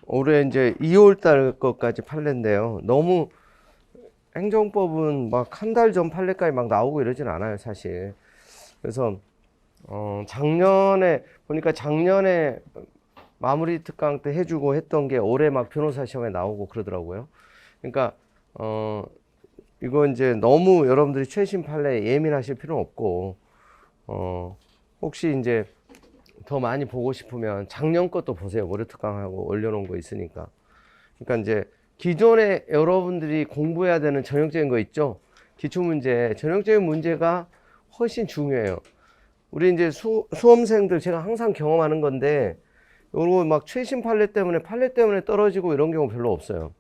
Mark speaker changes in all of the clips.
Speaker 1: 올해 이제 2월 달 것까지 판례인데요. 너무 행정법은 막 한 달 전 판례까지 막 나오고 이러진 않아요, 사실. 그래서, 작년에, 보니까 작년에 마무리 특강 때 해주고 했던 게 올해 막 변호사 시험에 나오고 그러더라고요. 그러니까, 이거 이제 너무 여러분들이 최신 판례에 예민하실 필요는 없고, 혹시 이제 더 많이 보고 싶으면 작년 것도 보세요. 모레 특강하고 올려놓은 거 있으니까. 그러니까 이제 기존에 여러분들이 공부해야 되는 전형적인 거 있죠? 기출문제, 전형적인 문제가 훨씬 중요해요. 우리 이제 수험생들 제가 항상 경험하는 건데, 요거 막 최신 판례 때문에 떨어지고 이런 경우 별로 없어요.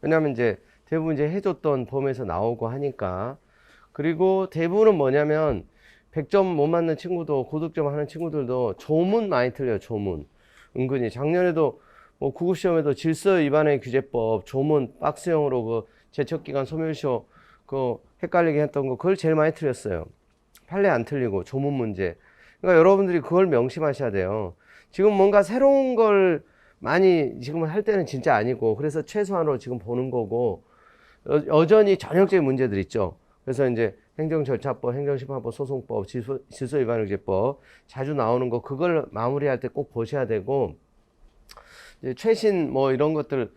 Speaker 1: 왜냐면 이제 대부분 이제 해줬던 범위에서 나오고 하니까. 그리고 대부분은 뭐냐면 100점 못 맞는 친구도 고득점 하는 친구들도 조문 많이 틀려요. 조문. 은근히 작년에도 뭐 구급시험에도 질서위반의 규제법 조문 박스형으로 그 제척기간 소멸시효 그 헷갈리게 했던 거 그걸 제일 많이 틀렸어요. 판례 안 틀리고 조문 문제. 그러니까 여러분들이 그걸 명심하셔야 돼요. 지금 뭔가 새로운 걸 많이 지금 할 때는 진짜 아니고 그래서 최소한으로 지금 보는 거고 여전히 전형적인 문제들 있죠. 그래서 이제 행정절차법, 행정심판법, 소송법, 질서위반유죄법 자주 나오는 거 그걸 마무리할 때 꼭 보셔야 되고 이제 최신 뭐 이런 것들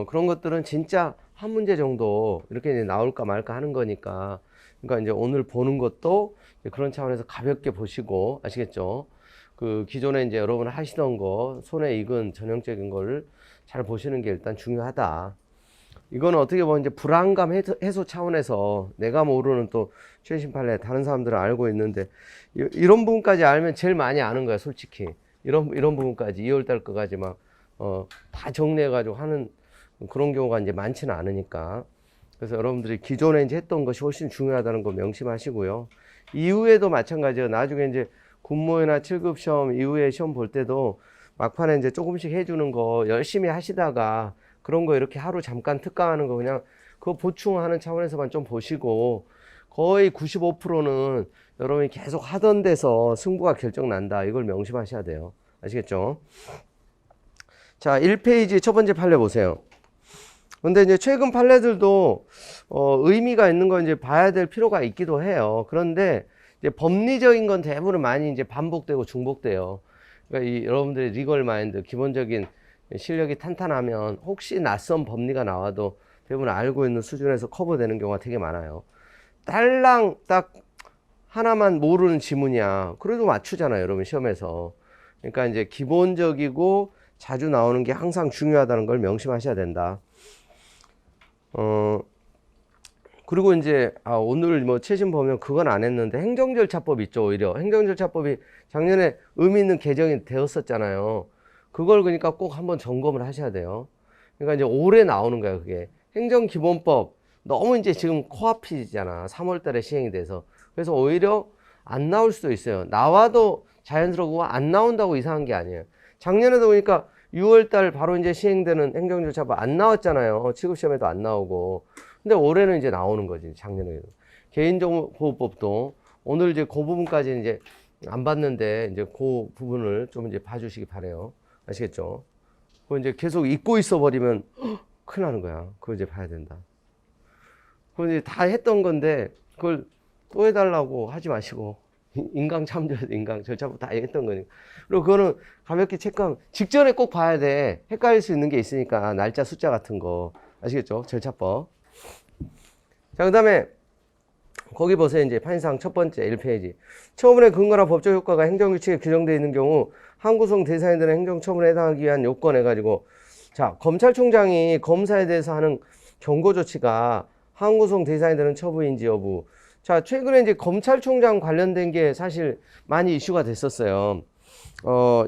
Speaker 1: 그런 것들은 진짜 한 문제 정도 이렇게 이제 나올까 말까 하는 거니까 그러니까 이제 오늘 보는 것도 그런 차원에서 가볍게 보시고 아시겠죠? 그 기존에 이제 여러분 하시던 거 손에 익은 전형적인 걸 잘 보시는 게 일단 중요하다. 이거는 어떻게 보면 이제 불안감 해소 차원에서 내가 모르는 또 최신 판례 다른 사람들은 알고 있는데 이런 부분까지 알면 제일 많이 아는 거야, 솔직히. 이런 부분까지 2월 달 거까지 막 다 정리해 가지고 하는 그런 경우가 이제 많지는 않으니까. 그래서 여러분들이 기존에 이제 했던 것이 훨씬 중요하다는 거 명심하시고요. 이후에도 마찬가지예요. 나중에 이제 군무회나 7급 시험 이후에 시험 볼 때도 막판에 이제 조금씩 해주는 거 열심히 하시다가 그런 거 이렇게 하루 잠깐 특강하는 거 그냥 그거 보충하는 차원에서만 좀 보시고 거의 95%는 여러분이 계속 하던 데서 승부가 결정 난다. 이걸 명심하셔야 돼요. 아시겠죠? 자, 1페이지 첫 번째 판례 보세요. 근데 이제 최근 판례들도 의미가 있는 건 이제 봐야 될 필요가 있기도 해요. 그런데 이제 법리적인 건 대부분 많이 이제 반복되고 중복돼요. 그러니까 이 여러분들의 리걸 마인드, 기본적인 실력이 탄탄하면 혹시 낯선 법리가 나와도 대부분 알고 있는 수준에서 커버되는 경우가 되게 많아요. 딸랑 딱 하나만 모르는 지문이야. 그래도 맞추잖아요, 여러분 시험에서. 그러니까 이제 기본적이고 자주 나오는 게 항상 중요하다는 걸 명심하셔야 된다. 그리고 이제 오늘 뭐 최신 보면 그건 안 했는데 행정절차법 있죠. 오히려 행정절차법이 작년에 의미 있는 개정이 되었었잖아요. 그걸 그러니까 꼭 한번 점검을 하셔야 돼요. 그러니까 이제 올해 나오는 거예요. 그게 행정기본법 너무 이제 지금 코앞이잖아. 3월 달에 시행이 돼서. 그래서 오히려 안 나올 수도 있어요. 나와도 자연스럽고 안 나온다고 이상한 게 아니에요. 작년에도 보니까 6월 달 바로 이제 시행되는 행정절차법 안 나왔잖아요. 취급시험에도 안 나오고. 근데 올해는 이제 나오는 거지, 작년에는. 개인정보보호법도 오늘 이제 그 부분까지 이제 안 봤는데, 이제 그 부분을 좀 이제 봐주시기 바래요. 아시겠죠? 그거 이제 계속 잊고 있어 버리면 큰일 나는 거야. 그거 이제 봐야 된다. 그거 이제 다 했던 건데, 그걸 또 해달라고 하지 마시고. 인강 참조해서 인강 절차법 다 했던 거니까. 그리고 그거는 가볍게 체크하면 직전에 꼭 봐야 돼. 헷갈릴 수 있는 게 있으니까 날짜 숫자 같은 거 아시겠죠? 절차법. 자, 그 다음에 거기 보세요. 이제 판례상 첫 번째 1페이지. 처분의 근거나 법적 효과가 행정규칙에 규정되어 있는 경우 항구성 대상이 되는 행정처분에 해당하기 위한 요건 해가지고 자, 검찰총장이 검사에 대해서 하는 경고 조치가 항구성 대상이 되는 처분인지 여부. 자, 최근에 이제 검찰총장 관련된 게 사실 많이 이슈가 됐었어요.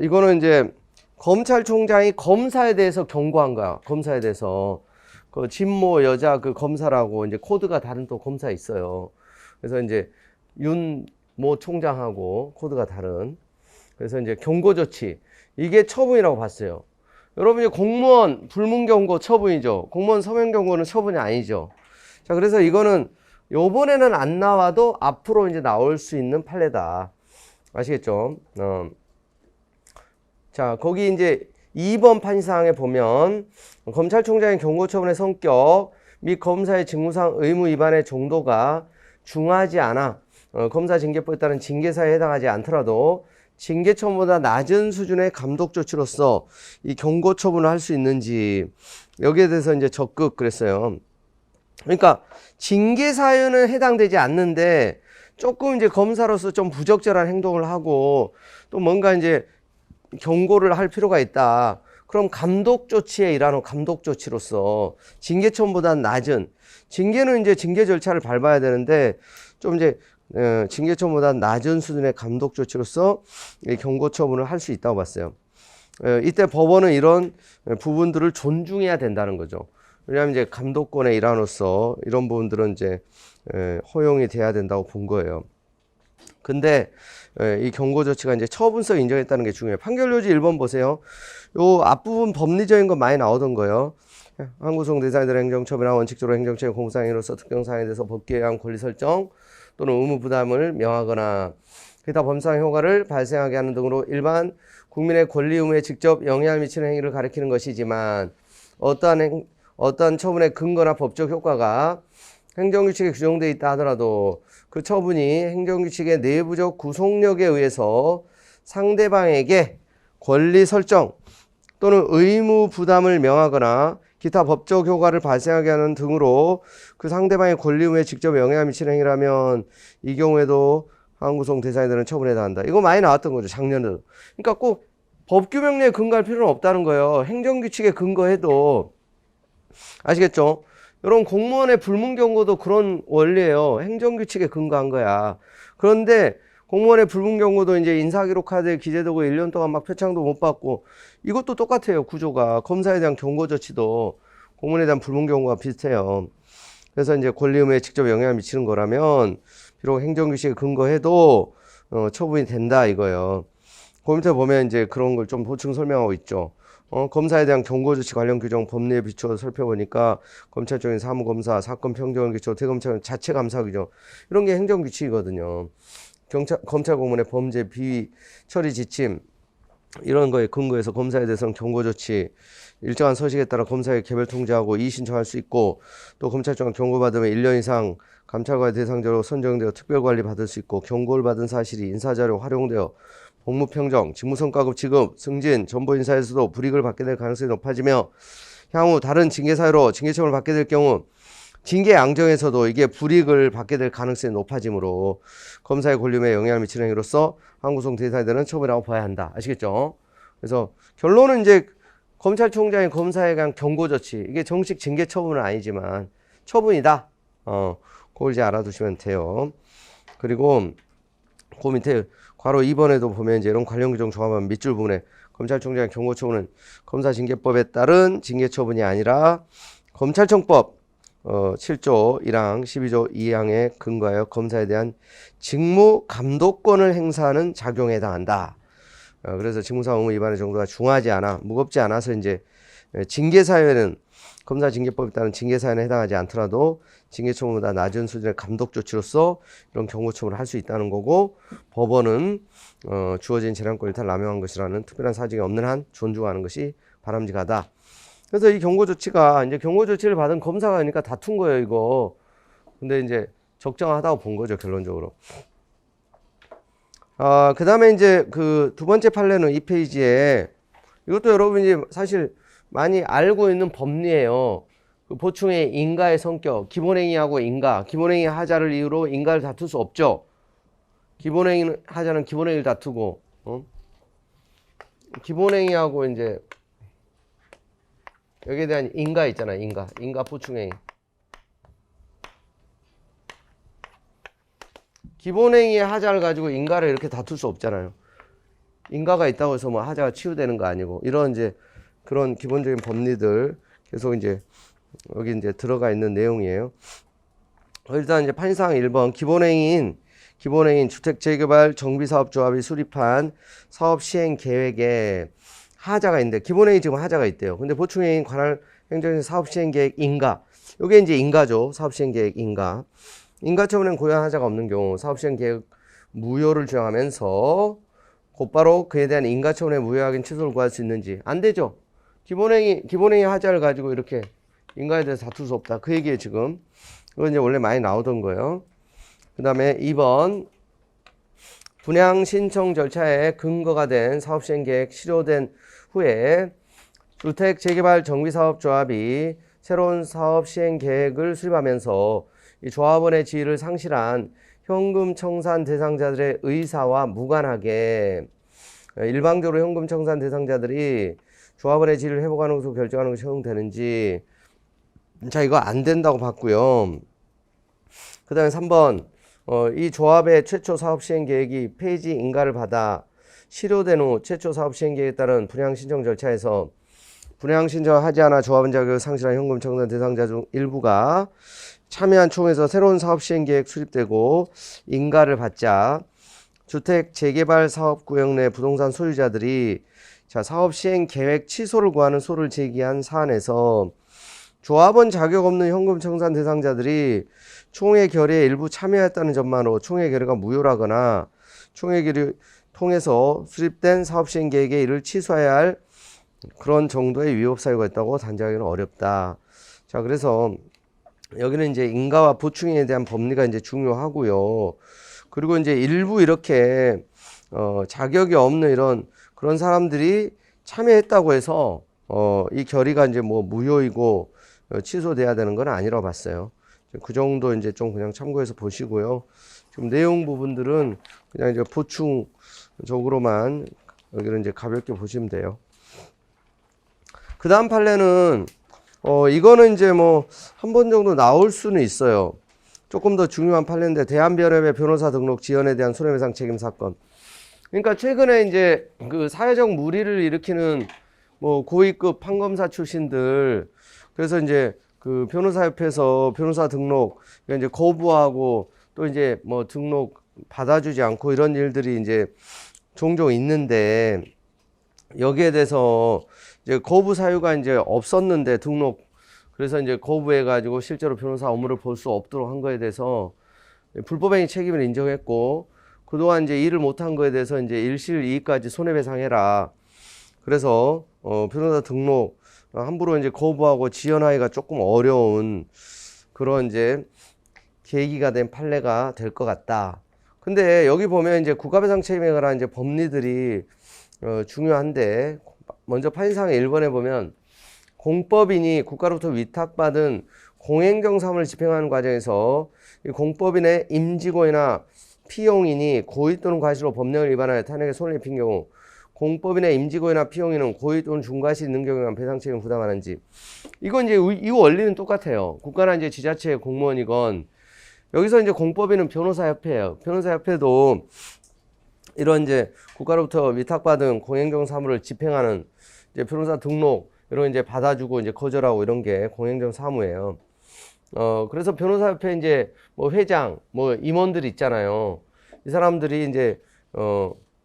Speaker 1: 이거는 이제 검찰총장이 검사에 대해서 경고한 거야. 검사에 대해서. 그 진모 여자 그 검사라고 이제 코드가 다른 또 검사 있어요. 그래서 이제 윤모 총장하고 코드가 다른. 그래서 이제 경고 조치. 이게 처분이라고 봤어요. 여러분이 공무원 불문 경고 처분이죠. 공무원 서면 경고는 처분이 아니죠. 자, 그래서 이거는 요번에는 안 나와도 앞으로 이제 나올 수 있는 판례다. 아시겠죠? 자, 거기 이제 2번 판시사항에 보면 검찰총장의 경고처분의 성격 및 검사의 직무상 의무 위반의 정도가 중하지 않아 검사 징계법에 따른 징계사에 해당하지 않더라도 징계처분보다 낮은 수준의 감독 조치로서 이 경고처분을 할 수 있는지 여기에 대해서 이제 적극 그랬어요. 그러니까 징계 사유는 해당되지 않는데 조금 이제 검사로서 좀 부적절한 행동을 하고 또 뭔가 이제 경고를 할 필요가 있다. 그럼 감독 조치의 일환으로 감독 조치로서 징계처분보다는 낮은 징계는 이제 징계 절차를 밟아야 되는데 좀 이제 징계처분보다 낮은 수준의 감독 조치로서 경고 처분을 할 수 있다고 봤어요. 이때 법원은 이런 부분들을 존중해야 된다는 거죠. 왜냐하면 이제 감독권의 일환으로서 이런 부분들은 이제 허용이 돼야 된다고 본 거예요. 근데 이 경고 조치가 이제 처분성 인정했다는 게 중요해요. 판결 요지 1번 보세요. 요 앞부분 법리적인 거 많이 나오던 거예요. 항구송 대상에 대한 행정처분이나 원칙적으로 행정처의 공무상행위로서 특정 사항에 대해서 법규에 의한 권리 설정 또는 의무 부담을 명하거나 기타 법상 효과를 발생하게 하는 등으로 일반 국민의 권리 의무에 직접 영향을 미치는 행위를 가리키는 것이지만 어떠한 처분의 근거나 법적 효과가 행정규칙에 규정되어 있다 하더라도 그 처분이 행정규칙의 내부적 구속력에 의해서 상대방에게 권리 설정 또는 의무 부담을 명하거나 기타 법적 효과를 발생하게 하는 등으로 그 상대방의 권리 의무에 직접 영향을 미치는 행위라면 이 경우에도 항구송 대상에 되는 처분에 해당한다. 이거 많이 나왔던 거죠, 작년에도. 그러니까 꼭 법규 명령에 근거할 필요는 없다는 거예요. 행정규칙에 근거해도. 아시겠죠? 이런 공무원의 불문 경고도 그런 원리예요. 행정규칙에 근거한 거야. 그런데 공무원의 불문 경고도 이제 인사기록 카드에 기재되고 1년 동안 막 표창도 못 받고 이것도 똑같아요. 구조가. 검사에 대한 경고 조치도 공무원에 대한 불문 경고가 비슷해요. 그래서 이제 권리 의무에 직접 영향을 미치는 거라면 비록 행정규칙에 근거해도 처분이 된다 이거예요. 그 밑에 보면 이제 그런 걸 좀 보충 설명하고 있죠. 검사에 대한 경고 조치 관련 규정 법리에 비추어 살펴보니까 검찰청인 사무검사, 사건 평정을 기초 대검찰 자체 감사 규정 이런 게 행정규칙이거든요. 검찰 공무원의 범죄 비위 처리 지침 이런 거에 근거해서 검사에 대해서는 경고 조치 일정한 서식에 따라 검사에 개별 통지하고 이의 신청할 수 있고 또 검찰청은 경고받으면 1년 이상 감찰관의 대상자로 선정되어 특별관리 받을 수 있고 경고를 받은 사실이 인사자료 활용되어 복무평정, 직무성과급 지급, 승진, 전보 인사에서도 불이익을 받게 될 가능성이 높아지며 향후 다른 징계 사유로 징계처분을 받게 될 경우 징계 양정에서도 이게 불이익을 받게 될 가능성이 높아지므로 검사의 권리에 영향을 미치는 행위로서 항구송 대상에 되는 처분이라고 봐야 한다. 아시겠죠? 그래서 결론은 이제 검찰총장이 검사에 대한 경고 조치 이게 정식 징계 처분은 아니지만 처분이다. 그걸 이제 알아두시면 돼요. 그리고 그 밑에 괄호 2번에도 보면 이제 이런 관련 규정 종합하면 밑줄 부분에 검찰총장의 경고 처분은 검사징계법에 따른 징계 처분이 아니라 검찰청법 7조 1항 12조 2항에 근거하여 검사에 대한 직무 감독권을 행사하는 작용에 해당한다. 그래서 직무상 의무 위반의 정도가 중하지 않아 무겁지 않아서 이제 징계 사유에는 검사 징계법에 따른 징계 사유에 해당하지 않더라도 징계 처분보다 낮은 수준의 감독 조치로서 이런 경고 처분을 할 수 있다는 거고 법원은 주어진 재량권 일탈 남용한 것이라는 특별한 사정이 없는 한 존중하는 것이 바람직하다. 그래서 이 경고 조치가 이제 경고 조치를 받은 검사가 그러니까 다툰 거예요, 이거. 근데 이제 적정하다고 본 거죠, 결론적으로. 그 다음에 이제 그 두 번째 판례는 이 페이지에 이것도 여러분이 사실 많이 알고 있는 법리예요. 그 보충의 인가의 성격, 기본행위하고 인가, 기본행위 하자를 이유로 인가를 다툴 수 없죠. 기본행위 하자는 기본행위를 다투고, 기본행위하고 이제 여기에 대한 인가 있잖아요. 인가 보충행위. 기본행위의 하자를 가지고 인가를 이렇게 다툴 수 없잖아요. 인가가 있다고 해서 뭐 하자가 치유되는 거 아니고 이런 이제 그런 기본적인 법리들 계속 이제 여기 이제 들어가 있는 내용이에요. 일단 이제 판사항 1번 기본행위인 주택재개발 정비사업조합이 수립한 사업시행 계획에 하자가 있는데 기본행위 지금 하자가 있대요. 근데 보충행위인 관할 행정의 사업시행계획 인가 이게 이제 인가죠. 사업시행계획 인가 처분엔 고유한 하자가 없는 경우 사업시행계획 무효를 주장하면서 곧바로 그에 대한 인가처분의 무효확인 취소를 구할 수 있는지. 안 되죠. 기본행위 하자를 가지고 이렇게 인가에 대해서 다툴 수 없다. 그 얘기예요, 지금. 이건 이제 원래 많이 나오던 거예요. 그 다음에 2번. 분양 신청 절차에 근거가 된 사업시행계획 실효된 후에 주택 재개발 정비사업조합이 새로운 사업시행계획을 수립하면서 이 조합원의 지위를 상실한 현금 청산 대상자들의 의사와 무관하게 일방적으로 현금 청산 대상자들이 조합원의 지위를 회복하는 것으로 결정하는 것이 허용되는지. 자, 이거 안 된다고 봤고요. 그 다음에 3번. 이 조합의 최초 사업시행계획이 폐지 인가를 받아 실효된 후 최초 사업시행계획에 따른 분양신청 절차에서 분양신청을 하지 않아 조합원 자격을 상실한 현금 청산 대상자 중 일부가 참여한 총에서 새로운 사업시행계획 수립되고 인가를 받자 주택 재개발 사업구역 내 부동산 소유자들이 사업시행계획 취소를 구하는 소를 제기한 사안에서 조합원 자격 없는 현금 청산 대상자들이 총회 결의에 일부 참여했다는 점만으로 총회 결의가 무효라거나 총회 결의 통해서 수립된 사업시행계획에 이를 취소해야 할 그런 정도의 위법 사유가 있다고 단정하기는 어렵다. 자, 그래서 여기는 이제 인가와 보충에 대한 법리가 이제 중요하고요. 그리고 이제 일부 이렇게 자격이 없는 이런 그런 사람들이 참여했다고 해서 이 결의가 이제 뭐 무효이고 취소돼야 되는 건 아니라고 봤어요. 그 정도 이제 좀 그냥 참고해서 보시고요. 지금 내용 부분들은 그냥 이제 보충적으로만 여기는 이제 가볍게 보시면 돼요. 그 다음 판례는 이거는 이제 뭐 한 번 정도 나올 수는 있어요. 조금 더 중요한 판례인데 대한변협의 변호사 등록 지연에 대한 손해배상 책임 사건. 그러니까 최근에 이제 그 사회적 물의를 일으키는 뭐 고위급 판검사 출신들, 그래서 이제 그 변호사협회에서 변호사 등록 이제 거부하고 또 이제 뭐 등록 받아주지 않고 이런 일들이 이제 종종 있는데, 여기에 대해서 이제 거부 사유가 이제 없었는데 등록, 그래서 이제 거부해가지고 실제로 변호사 업무를 볼 수 없도록 한 거에 대해서 불법행위 책임을 인정했고, 그동안 이제 일을 못한 거에 대해서 이제 일실이익까지 손해배상해라. 그래서 변호사 등록 함부로 이제 거부하고 지연하기가 조금 어려운 그런 이제 계기가 된 판례가 될 것 같다. 근데 여기 보면 이제 국가배상 책임에 관한 이제 법리들이 중요한데, 먼저 판례상의 1번에 보면 공법인이 국가로부터 위탁받은 공행정 사무를 집행하는 과정에서 이 공법인의 임직원이나 피용인이 고의 또는 과실로 법령을 위반하여 타인에게 손해를 입힌 경우 공법인의 임직원이나 피용인은 고의 또는 중과실이 있는 경우에만 배상 책임을 부담하는지. 이건 이제 이 원리는 똑같아요. 국가나 이제 지자체의 공무원이건, 여기서 이제 공법인은 변호사협회예요. 변호사협회도 이런 이제 국가로부터 위탁받은 공행정 사무를 집행하는 이제 변호사 등록 이런 이제 받아주고 이제 거절하고 이런 게 공행정 사무예요. 그래서 변호사협회 이제 뭐 회장, 뭐 임원들이 있잖아요. 이 사람들이 이제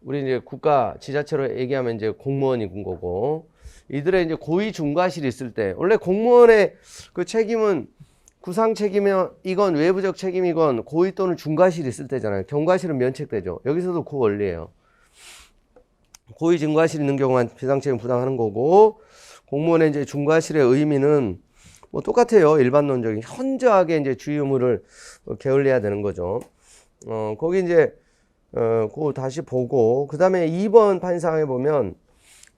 Speaker 1: 우리 이제 국가 지자체로 얘기하면 이제 공무원인 거고, 이들의 이제 고의 중과실이 있을 때, 원래 공무원의 그 책임은 구상 책임이건 외부적 책임이건 고의 또는 중과실이 있을 때잖아요. 경과실은 면책되죠. 여기서도 그 원리예요. 고의 중과실이 있는 경우만 배상 책임 부담하는 거고, 공무원의 이제 중과실의 의미는 뭐 똑같아요. 일반론적인 현저하게 이제 주의 의무를 게을리해야 되는 거죠. 거기 이제 그거 다시 보고, 그 다음에 2번 판사항에 보면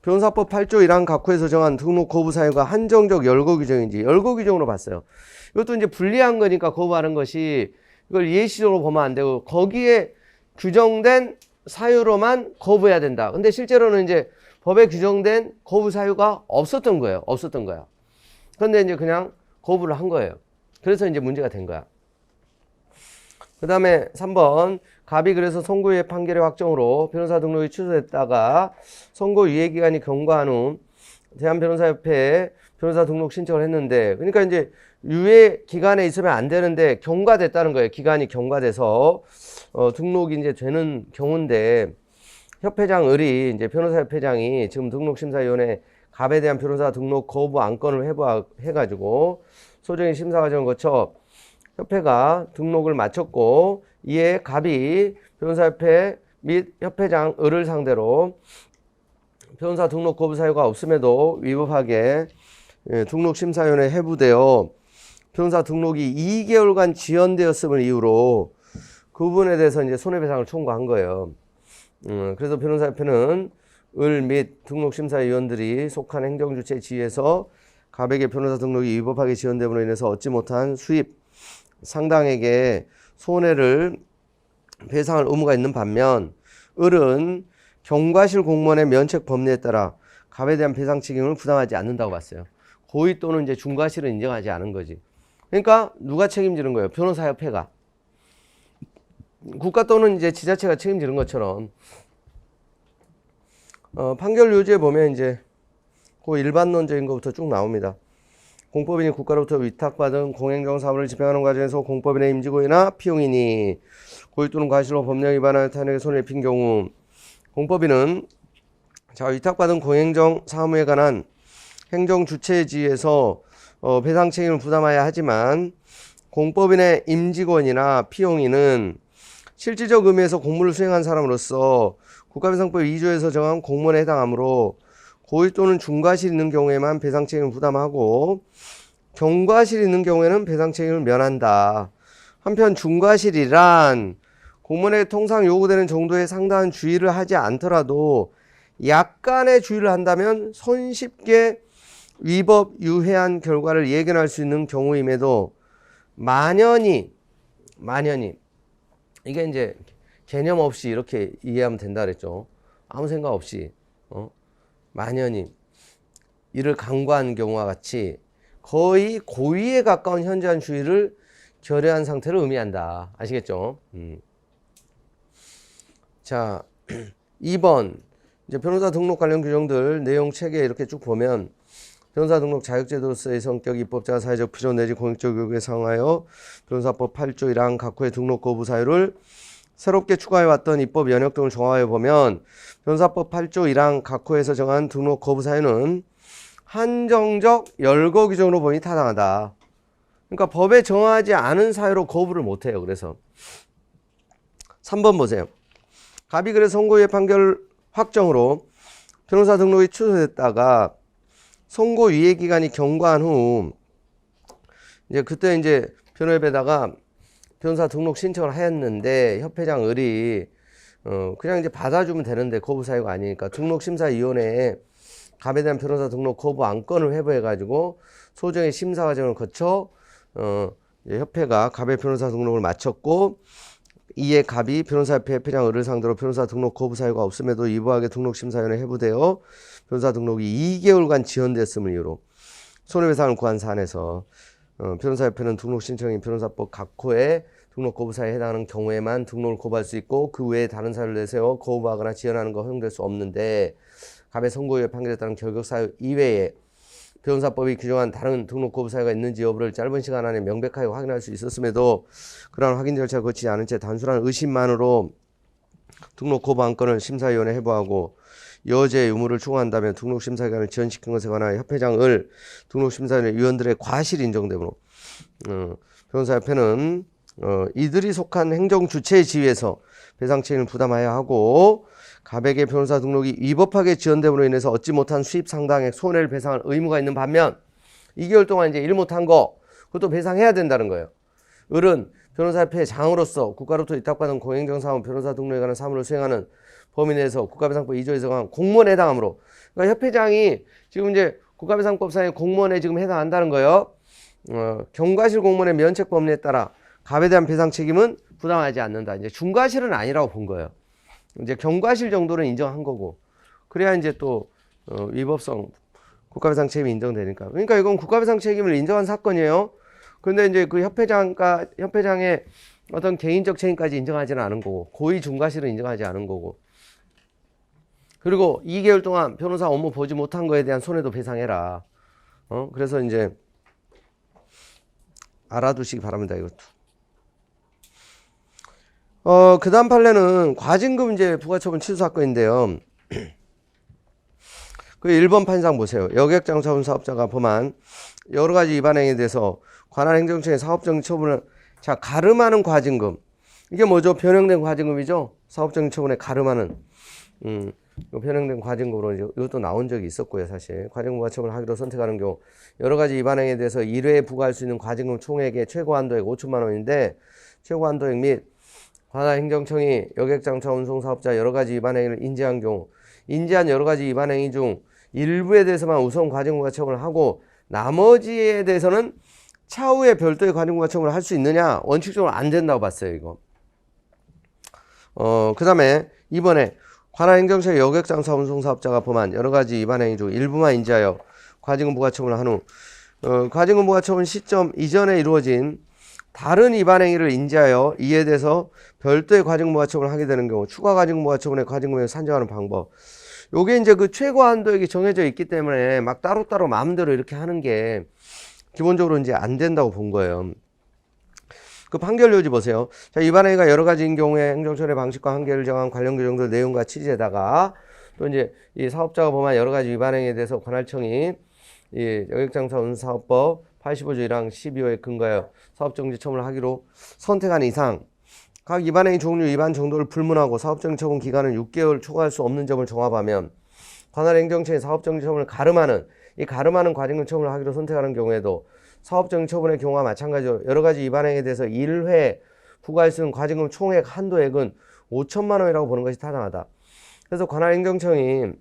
Speaker 1: 변호사법 8조 1항 각호에서 정한 등록 거부 사유가 한정적 열거 규정인지 열거 규정으로 봤어요. 이것도 이제 불리한 거니까 거부하는 것이, 이걸 예시적으로 보면 안 되고 거기에 규정된 사유로만 거부해야 된다. 근데 실제로는 이제 법에 규정된 거부 사유가 없었던 거예요. 없었던 거야. 그런데 이제 그냥 거부를 한 거예요. 그래서 이제 문제가 된 거야. 그 다음에 3번. 갑이 그래서 선고유예 판결의 확정으로 변호사 등록이 취소됐다가 선고유예 기간이 경과한 후 대한변호사협회에 변호사 등록 신청을 했는데, 그러니까 이제 유예 기간에 있으면 안 되는데 경과됐다는 거예요. 기간이 경과돼서 등록이 이제 되는 경우인데, 협회장 을이 이제 변호사협회장이 지금 등록심사위원회 갑에 대한 변호사 등록 거부 안건을 해가지고 소정의 심사 과정을 거쳐 협회가 등록을 마쳤고, 이에 갑이 변호사협회 및 협회장을을 상대로 변호사 등록 거부 사유가 없음에도 위법하게 등록심사위원회에 해부되어 변호사 등록이 2개월간 지연되었음을 이유로 그 부분에 대해서 이제 손해배상을 청구한 거예요. 그래서 변호사협회는 을 및 등록심사위원들이 속한 행정주체 지위에서 갑에게 변호사 등록이 위법하게 지연됨으로 인해서 얻지 못한 수입 상당에게 손해를 배상할 의무가 있는 반면 을은 경과실 공무원의 면책 법리에 따라 갑에 대한 배상 책임을 부담하지 않는다고 봤어요. 고의 또는 이제 중과실은 인정하지 않은 거지. 그러니까 누가 책임지는 거예요? 변호사협회가. 국가 또는 이제 지자체가 책임지는 것처럼 판결 요지에 보면 이제 그 일반론적인 것부터 쭉 나옵니다. 공법인이 국가로부터 위탁받은 공행정 사무를 집행하는 과정에서 공법인의 임직고의나 피용인이 고의 또는 과실로 법령 위반하여 타인에게 손해를 입힌 경우 공법인은 자 위탁받은 공행정 사무에 관한 행정 주체의 지위에서 배상 책임을 부담해야 하지만 공법인의 임직원이나 피용인은 실질적 의미에서 공무를 수행한 사람으로서 국가배상법 2조에서 정한 공무원에 해당하므로 고의 또는 중과실이 있는 경우에만 배상 책임을 부담하고 경과실이 있는 경우에는 배상 책임을 면한다. 한편 중과실이란 공무원에게 통상 요구되는 정도의 상당한 주의를 하지 않더라도 약간의 주의를 한다면 손쉽게 위법 유해한 결과를 예견할 수 있는 경우임에도 만연히 이게 이제 개념 없이 이렇게 이해하면 된다 그랬죠. 아무 생각 없이 만연히 이를 간과한 경우와 같이 거의 고의에 가까운 현저한 주의를 결여한 상태를 의미한다. 아시겠죠? 자, 2번 이제 변호사 등록 관련 규정들 내용 책에 이렇게 쭉 보면 변호사 등록 자격제도로서의 성격, 입법자 사회적 필요 내지 공익적 요구에 상하여 변호사법 8조 1항 각호의 등록 거부 사유를 새롭게 추가해 왔던 입법 연역 등을 종합해 보면 변호사법 8조 1항 각호에서 정한 등록 거부 사유는 한정적 열거 규정으로 보니 타당하다. 그러니까 법에 정하지 않은 사유로 거부를 못해요. 그래서 3번 보세요. 갑이 그래서 선고유예 판결 확정으로 변호사 등록이 취소됐다가 선고유예 기간이 경과한 후 이제 그때 이제 변호협에다가 변호사 등록 신청을 하였는데 협회장 을이 그냥 이제 받아주면 되는데 거부 사유가 아니니까 등록심사위원회에 갑에 대한 변호사 등록 거부 안건을 회부해가지고 소정의 심사 과정을 거쳐 이제 협회가 갑의 변호사 등록을 마쳤고 이에 갑이 변호사협회 협회장 을을 상대로 변호사 등록 거부 사유가 없음에도 위법하게 등록심사위원회에 회부되어 변호사 등록이 2개월간 지연됐음을 이유로 손해배상을 구한 사안에서 변호사협회는 등록 신청인 변호사법 각호의 등록 거부 사유에 해당하는 경우에만 등록을 거부할 수 있고 그 외에 다른 사유를 내세워 거부하거나 지연하는 거 허용될 수 없는데 갑의 선고유예 판결에 따른 결격 사유 이외에 변호사법이 규정한 다른 등록 거부 사유가 있는지 여부를 짧은 시간 안에 명백하게 확인할 수 있었음에도 그러한 확인 절차를 거치지 않은 채 단순한 의심만으로 등록 거부 안건을 심사위원회에 회부하고 여죄의 의무를 추구한다면 등록심사기간을 지연시킨 것에 관하여 협회장을 등록심사위원회 위원들의 과실이 인정되므로 변호사협회는 이들이 속한 행정주체의 지위에서 배상 책임을 부담해야 하고 갑에게 변호사 등록이 위법하게 지연됨으로 인해서 얻지 못한 수입 상당액 손해를 배상할 의무가 있는 반면 2개월 동안 이제 일 못한 거 그것도 배상해야 된다는 거예요. 을은 변호사협회 장으로서 국가로부터 위탁받은 공행정사무 변호사 등록에 관한 사무를 수행하는 범위 내에서 국가배상법 2조에서 정한 공무원에 해당하므로 그러니까 협회장이 지금 이제 국가배상법상의 공무원에 지금 해당한다는 거예요. 경과실 공무원의 면책 법리에 따라 갑에 대한 배상 책임은 부담하지 않는다. 이제 중과실은 아니라고 본 거예요. 이제 경과실 정도는 인정한 거고 그래야 이제 또 위법성 국가배상 책임이 인정되니까 그러니까 이건 국가배상 책임을 인정한 사건이에요. 근데 이제 그 협회장의 어떤 개인적 책임까지 인정하지는 않은 거고 고의 중과실은 인정하지 않은 거고 그리고 2개월 동안 변호사 업무 보지 못한 거에 대한 손해도 배상해라. 그래서 이제 알아두시기 바랍니다. 이것도. 그 다음 판례는 과징금 이제 부가처분 취소 사건인데요. 그 1번 판상 보세요. 여객장사원 사업자가 범한 여러 가지 위반 행위에 대해서 관할 행정청의 사업정지 처분을 자 가름하는 과징금. 이게 뭐죠? 변형된 과징금이죠. 사업정지 처분에 가름하는 변형된 과징금으로 이제 이것도 나온 적이 있었고요. 사실 과징금 부과처분을 하기로 선택하는 경우 여러 가지 위반행위에 대해서 1회에 부과할 수 있는 과징금 총액의 최고 한도액 5천만 원인데 최고 한도액 및 관할 행정청이 여객장차 운송 사업자 여러 가지 위반행위를 인지한 경우 인지한 여러 가지 위반행위 중 일부에 대해서만 우선 과징금 부과처분을 하고 나머지에 대해서는 차후에 별도의 과징금 부과처분을 할 수 있느냐? 원칙적으로 안 된다고 봤어요. 이거. 그 다음에 이번에 관할 행정처의 여객장차 운송 사업자가 범한 여러 가지 위반 행위 중 일부만 인지하여 과징금 부과처분을 한 후 과징금 부과처분 시점 이전에 이루어진 다른 위반 행위를 인지하여 이에 대해서 별도의 과징금 부과처분을 하게 되는 경우 추가 과징금 부과처분의 과징금액을 산정하는 방법. 요게 이제 그 최고 한도액이 정해져 있기 때문에 막 따로따로 마음대로 이렇게 하는 게 기본적으로 이제 안 된다고 본 거예요. 그 판결 요지 보세요. 자, 위반행위가 여러 가지인 경우에 행정처의 방식과 한계를 정한 관련 규정들 내용과 취지에다가 또 이제 이 사업자가 범한 여러 가지 위반행위에 대해서 관할청이 이 여객장차 운사업법 85조 1항 12호에 근거하여 사업정지 처분을 하기로 선택한 이상 각 위반행위 종류 위반 정도를 불문하고 사업정지 처분 기간을 6개월 초과할 수 없는 점을 정합하면 관할 행정처의 사업정지 처분을 가름하는 이 가름하는 과징금 처분을 하기로 선택하는 경우에도 사업정지 처분의 경우와 마찬가지로 여러 가지 위반행위에 대해서 1회 부과할 수 있는 과징금 총액 한도액은 5천만 원이라고 보는 것이 타당하다. 그래서 관할 행정청이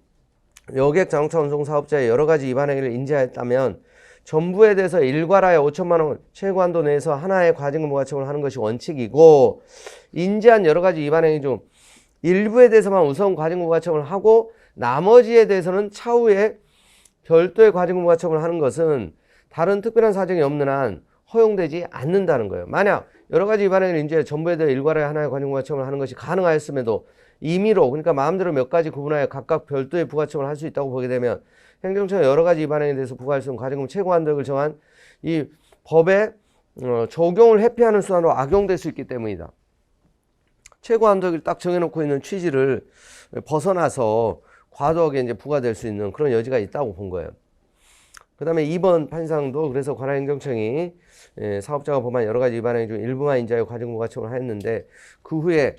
Speaker 1: 여객 자동차 운송 사업자의 여러 가지 위반행위를 인지하였다면 전부에 대해서 일괄하여 5천만 원 최고 한도 내에서 하나의 과징금 부과처분을 하는 것이 원칙이고 인지한 여러 가지 위반행위 중 일부에 대해서만 우선 과징금 부과처분을 하고 나머지에 대해서는 차후에 별도의 과징금 부과처분을 하는 것은 다른 특별한 사정이 없는 한 허용되지 않는다는 거예요. 만약 여러 가지 위반행위를 인지해 전부에 대해 일괄하여 하나의 과징금 부과처분을 하는 것이 가능하였음에도 임의로 그러니까 마음대로 몇 가지 구분하여 각각 별도의 부과처분을 할 수 있다고 보게 되면 행정처가 여러 가지 위반행위에 대해서 부과할 수 있는 과징금 최고 한도액을 정한 이 법의 적용을 회피하는 수단으로 악용될 수 있기 때문이다. 최고 한도액을 딱 정해놓고 있는 취지를 벗어나서 과도하게 이제 부과될 수 있는 그런 여지가 있다고 본 거예요. 그 다음에 2번 판상도 그래서 관할행정청이 사업자가 범한 여러 가지 위반행위 중 일부만 인지하여 과징금 부과처분을 하였는데 그 후에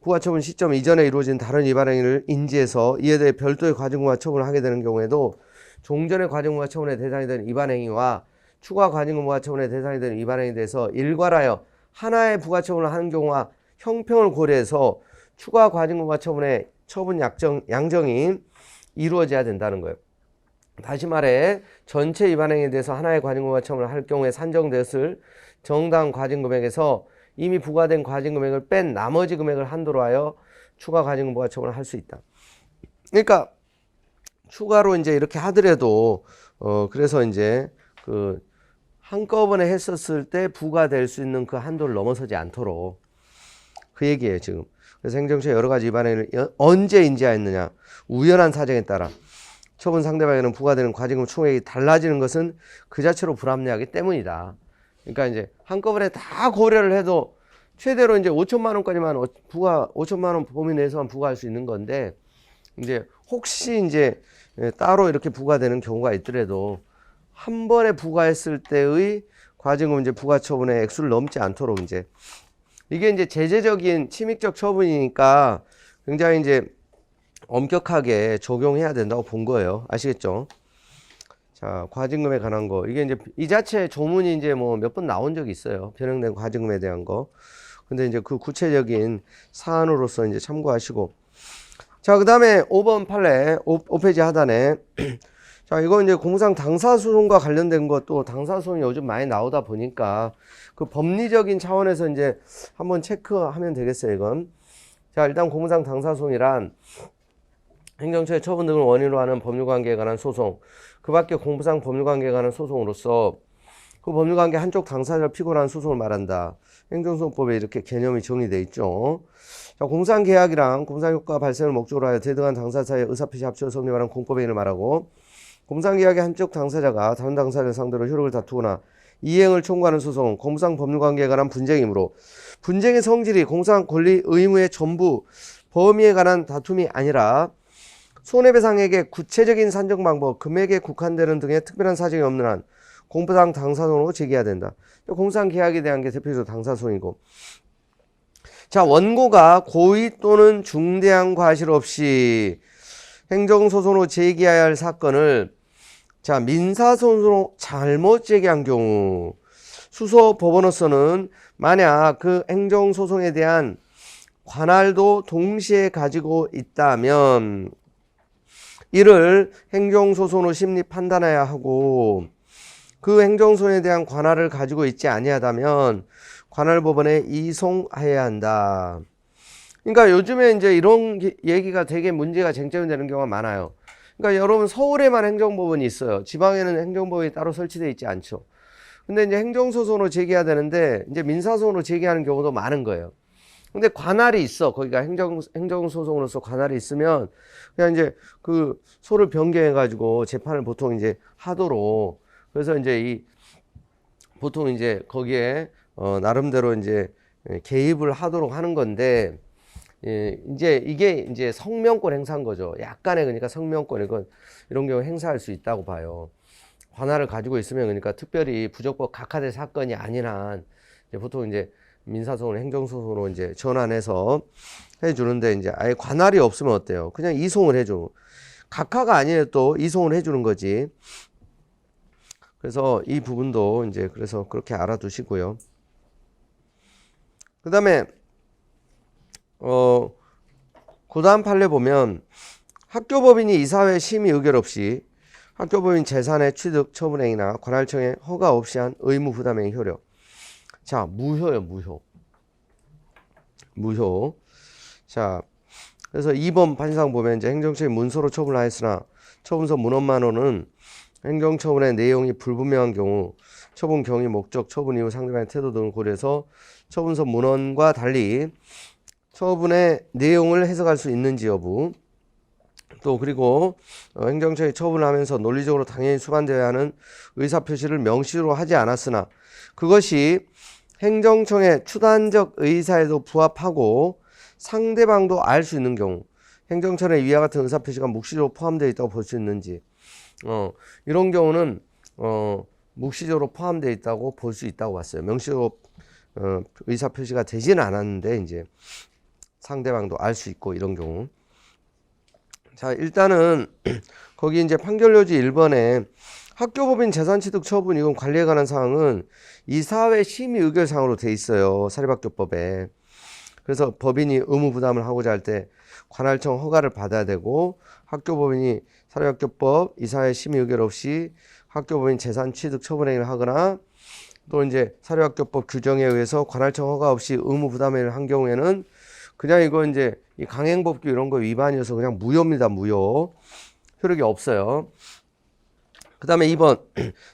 Speaker 1: 부과처분 시점 이전에 이루어진 다른 위반행위를 인지해서 이에 대해 별도의 과징금 부과처분을 하게 되는 경우에도 종전의 과징금 부과처분의 대상이 되는 위반행위와 추가 과징금 부과처분의 대상이 되는 위반행위에 대해서 일괄하여 하나의 부과처분을 하는 경우와 형평을 고려해서 추가 과징금 부과처분의 처분 양정이 이루어져야 된다는 거예요. 다시 말해 전체 위반행위에 대해서 하나의 과징금 부과처분을 할 경우에 산정되었을 정당 과징금액에서 이미 부과된 과징금액을 뺀 나머지 금액을 한도로 하여 추가 과징금 부과처분을 할 수 있다. 그러니까 추가로 이제 이렇게 하더라도 그래서 이제 그 한꺼번에 했었을 때 부과될 수 있는 그 한도를 넘어서지 않도록 그 얘기예요 지금. 그래서 행정처의 여러 가지 위반행위를 언제 인지하였느냐 우연한 사정에 따라 처분 상대방에게는 부과되는 과징금 총액이 달라지는 것은 그 자체로 불합리하기 때문이다. 그러니까 이제 한꺼번에 다 고려를 해도 최대로 이제 5천만 원까지만 5천만 원 범위 내에서만 부과할 수 있는 건데 이제 혹시 이제 따로 이렇게 부과되는 경우가 있더라도 한 번에 부과했을 때의 과징금 이제 부과 처분의 액수를 넘지 않도록 이제 이게 이제 제재적인 침입적 처분이니까 굉장히 이제 엄격하게 적용해야 된다고 본 거예요. 아시겠죠? 자, 과징금에 관한 거. 이게 이제 이 자체 조문이 이제 뭐 몇 번 나온 적이 있어요. 변형된 과징금에 대한 거. 근데 이제 그 구체적인 사안으로서 이제 참고하시고. 자, 그 다음에 5번 판례, 5페이지 하단에. 자, 이거 이제 공상 당사소송과 관련된 것도 당사소송이 요즘 많이 나오다 보니까 그 법리적인 차원에서 이제 한번 체크하면 되겠어요, 이건. 자, 일단 공상 당사소송이란 행정처의 처분 등을 원인으로 하는 법률관계에 관한 소송, 그 밖에 공상 법률관계에 관한 소송으로서 그 법률관계 한쪽 당사자를 피고로 한 소송을 말한다. 행정소송법에 이렇게 개념이 정의되어 있죠. 자, 공상계약이랑 공상효과 발생을 목적으로 하여 대등한 당사자의 의사표시 합치로 성립하는 공법행위를 말하고 공상계약의 한쪽 당사자가 다른 당사자를 상대로 효력을 다투거나 이행을 청구하는 소송은 공상 법률관계에 관한 분쟁이므로 분쟁의 성질이 공상 권리 의무의 전부 범위에 관한 다툼이 아니라 손해배상액의 구체적인 산정 방법, 금액에 국한되는 등의 특별한 사정이 없는 한 공상 당사소송으로 제기해야 된다. 공상 계약에 대한 게 대표적으로 당사소송이고. 자, 원고가 고의 또는 중대한 과실 없이 행정소송으로 제기해야 할 사건을 자, 민사소송으로 잘못 제기한 경우 수소법원으로서는 만약 그 행정소송에 대한 관할도 동시에 가지고 있다면 이를 행정소송으로 심리 판단해야 하고 그 행정소송에 대한 관할을 가지고 있지 아니하다면 관할법원에 이송해야 한다. 그러니까 요즘에 이제 이런 얘기가 되게 문제가 쟁점이 되는 경우가 많아요. 그러니까 여러분 서울에만 행정법원이 있어요. 지방에는 행정법원이 따로 설치되어 있지 않죠. 근데 이제 행정소송으로 제기해야 되는데 이제 민사소송으로 제기하는 경우도 많은 거예요. 근데 관할이 있어. 거기가 행정소송으로서 관할이 있으면 그냥 이제 그 소를 변경해가지고 재판을 보통 이제 하도록 그래서 이제 보통 이제 거기에 나름대로 이제 개입을 하도록 하는 건데 이제 이게 이제 성명권 행사인 거죠. 약간의 그러니까 성명권 이런 경우 행사할 수 있다고 봐요. 관할을 가지고 있으면 그러니까 특별히 부적법 각하될 사건이 아닌 한 이제 보통 이제 민사소송, 행정소송으로 이제 전환해서 해주는데 이제 아예 관할이 없으면 어때요? 그냥 이송을 해줘. 각하가 아니에요. 또 이송을 해주는 거지. 그래서 이 부분도 이제 그래서 그렇게 알아두시고요. 그 다음에 그 다음 판례 보면 학교법인이 이사회 심의 의결 없이 학교법인 재산의 취득, 처분행위나 관할청의 허가 없이 한 의무 부담행위 효력. 자, 무효요, 무효. 자, 그래서 2번 판상 보면 이제 행정처의 문서로 처분하였으나 처분서 문헌만호는 행정처분의 내용이 불분명한 경우 처분 경위, 목적, 처분 이후 상대방의 태도 등을 고려해서 처분서 문헌과 달리 처분의 내용을 해석할 수 있는지 여부 또 그리고 행정처의 처분을 하면서 논리적으로 당연히 수반되어야 하는 의사표시를 명시로 하지 않았으나 그것이 행정청의 추단적 의사에도 부합하고 상대방도 알 수 있는 경우 행정처의 위와 같은 의사표시가 묵시적으로 포함되어 있다고 볼 수 있는지 이런 경우는 묵시적으로 포함되어 있다고 볼 수 있다고 봤어요. 명시적으로 의사표시가 되지는 않았는데 이제 상대방도 알 수 있고 이런 경우. 자, 일단은 거기 이제 판결요지 1번에 학교법인 재산취득 처분 이건 관리에 관한 사항은 이사회 심의 의결 사항으로 돼 있어요. 사립학교법에. 그래서 법인이 의무 부담을 하고자 할 때 관할청 허가를 받아야 되고 학교법인이 사립학교법 이사회 심의 의결 없이 학교법인 재산 취득 처분 행위를 하거나 또 이제 사립학교법 규정에 의해서 관할청 허가 없이 의무 부담을 한 경우에는 그냥 이거 이제 이 강행법규 이런 거 위반이어서 그냥 무효입니다. 무효. 효력이 없어요. 그 다음에 2번.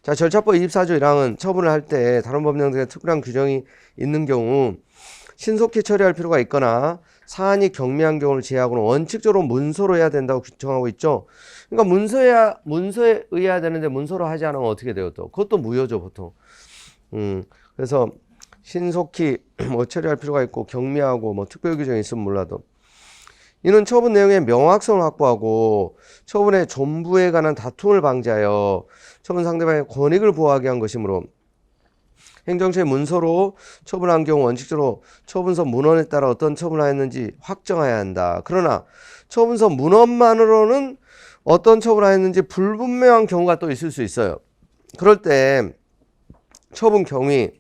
Speaker 1: 자, 절차법 24조 1항은 처분을 할 때 다른 법령 등의 특별한 규정이 있는 경우 신속히 처리할 필요가 있거나 사안이 경미한 경우를 제외하고는 원칙적으로 문서로 해야 된다고 규정하고 있죠. 그러니까 문서에 의해야 되는데 문서로 하지 않으면 어떻게 돼요? 또 그것도 무효죠, 보통. 그래서 신속히 뭐 처리할 필요가 있고 경미하고 뭐 특별 규정이 있으면 몰라도 이는 처분 내용의 명확성을 확보하고 처분의 전부에 관한 다툼을 방지하여 처분 상대방의 권익을 보호하기 위한 것이므로 행정처의 문서로 처분한 경우 원칙적으로 처분서 문헌에 따라 어떤 처분을 하였는지 확정해야 한다. 그러나 처분서 문헌만으로는 어떤 처분을 하였는지 불분명한 경우가 또 있을 수 있어요. 그럴 때 처분 경위,